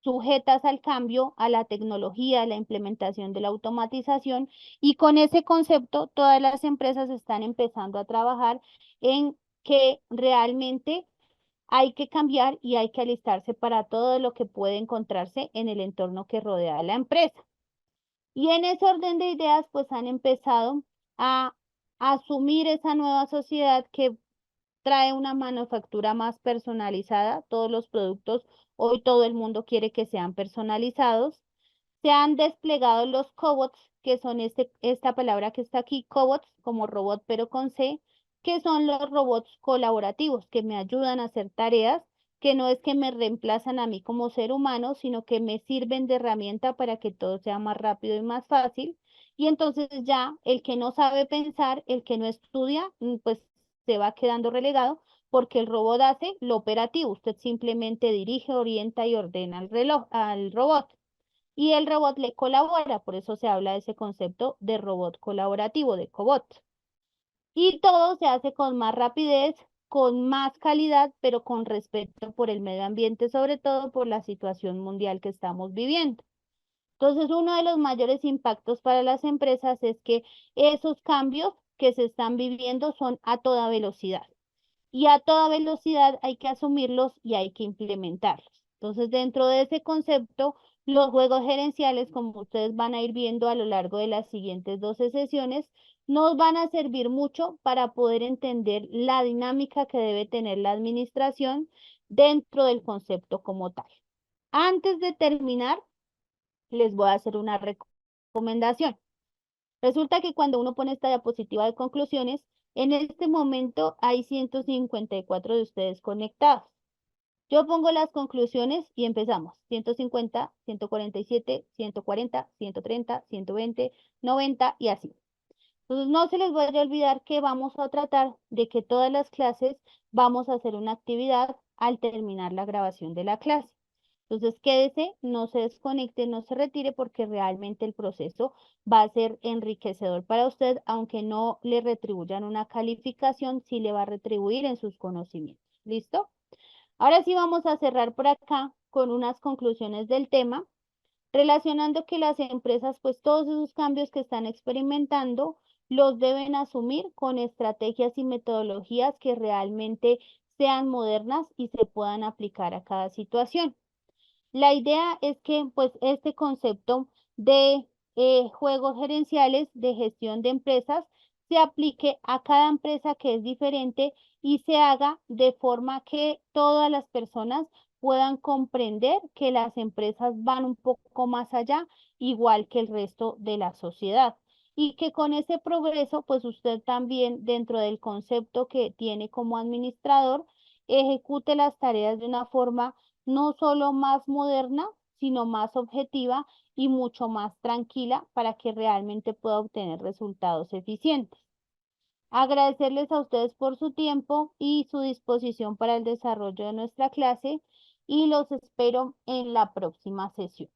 S1: sujetas al cambio, a la tecnología, a la implementación de la automatización, y con ese concepto todas las empresas están empezando a trabajar en que realmente hay que cambiar y hay que alistarse para todo lo que puede encontrarse en el entorno que rodea a la empresa. Y en ese orden de ideas, pues han empezado a asumir esa nueva sociedad que trae una manufactura más personalizada. Todos los productos, hoy todo el mundo quiere que sean personalizados. Se han desplegado los cobots, que son esta palabra que está aquí, cobots, como robot pero con C, que son los robots colaborativos que me ayudan a hacer tareas, que no es que me reemplazan a mí como ser humano, sino que me sirven de herramienta para que todo sea más rápido y más fácil. Y entonces ya el que no sabe pensar, el que no estudia, pues se va quedando relegado porque el robot hace lo operativo. Usted simplemente dirige, orienta y ordena al reloj, al robot, y el robot le colabora, por eso se habla de ese concepto de robot colaborativo, de cobot. Y todo se hace con más rapidez, con más calidad, pero con respeto por el medio ambiente, sobre todo por la situación mundial que estamos viviendo. Entonces, uno de los mayores impactos para las empresas es que esos cambios que se están viviendo son a toda velocidad, y a toda velocidad hay que asumirlos y hay que implementarlos. Entonces, dentro de ese concepto, los juegos gerenciales, como ustedes van a ir viendo a lo largo de las siguientes 12 sesiones, nos van a servir mucho para poder entender la dinámica que debe tener la administración dentro del concepto como tal. Antes de terminar, les voy a hacer una recomendación. Resulta que cuando uno pone esta diapositiva de conclusiones, en este momento hay 154 de ustedes conectados. Yo pongo las conclusiones y empezamos. 150, 147, 140, 130, 120, 90 y así. Entonces no se les vaya a olvidar que vamos a tratar de que todas las clases vamos a hacer una actividad al terminar la grabación de la clase. Entonces quédese, no se desconecte, no se retire, porque realmente el proceso va a ser enriquecedor para usted, aunque no le retribuyan una calificación, sí le va a retribuir en sus conocimientos. ¿Listo? Ahora sí vamos a cerrar por acá con unas conclusiones del tema, relacionando que las empresas, pues todos esos cambios que están experimentando, los deben asumir con estrategias y metodologías que realmente sean modernas y se puedan aplicar a cada situación. La idea es que pues este concepto de juegos gerenciales de gestión de empresas se aplique a cada empresa que es diferente y se haga de forma que todas las personas puedan comprender que las empresas van un poco más allá, igual que el resto de la sociedad. Y que con ese progreso, pues usted también dentro del concepto que tiene como administrador, ejecute las tareas de una forma no solo más moderna, sino más objetiva y mucho más tranquila para que realmente pueda obtener resultados eficientes. Agradecerles a ustedes por su tiempo y su disposición para el desarrollo de nuestra clase, y los espero en la próxima sesión.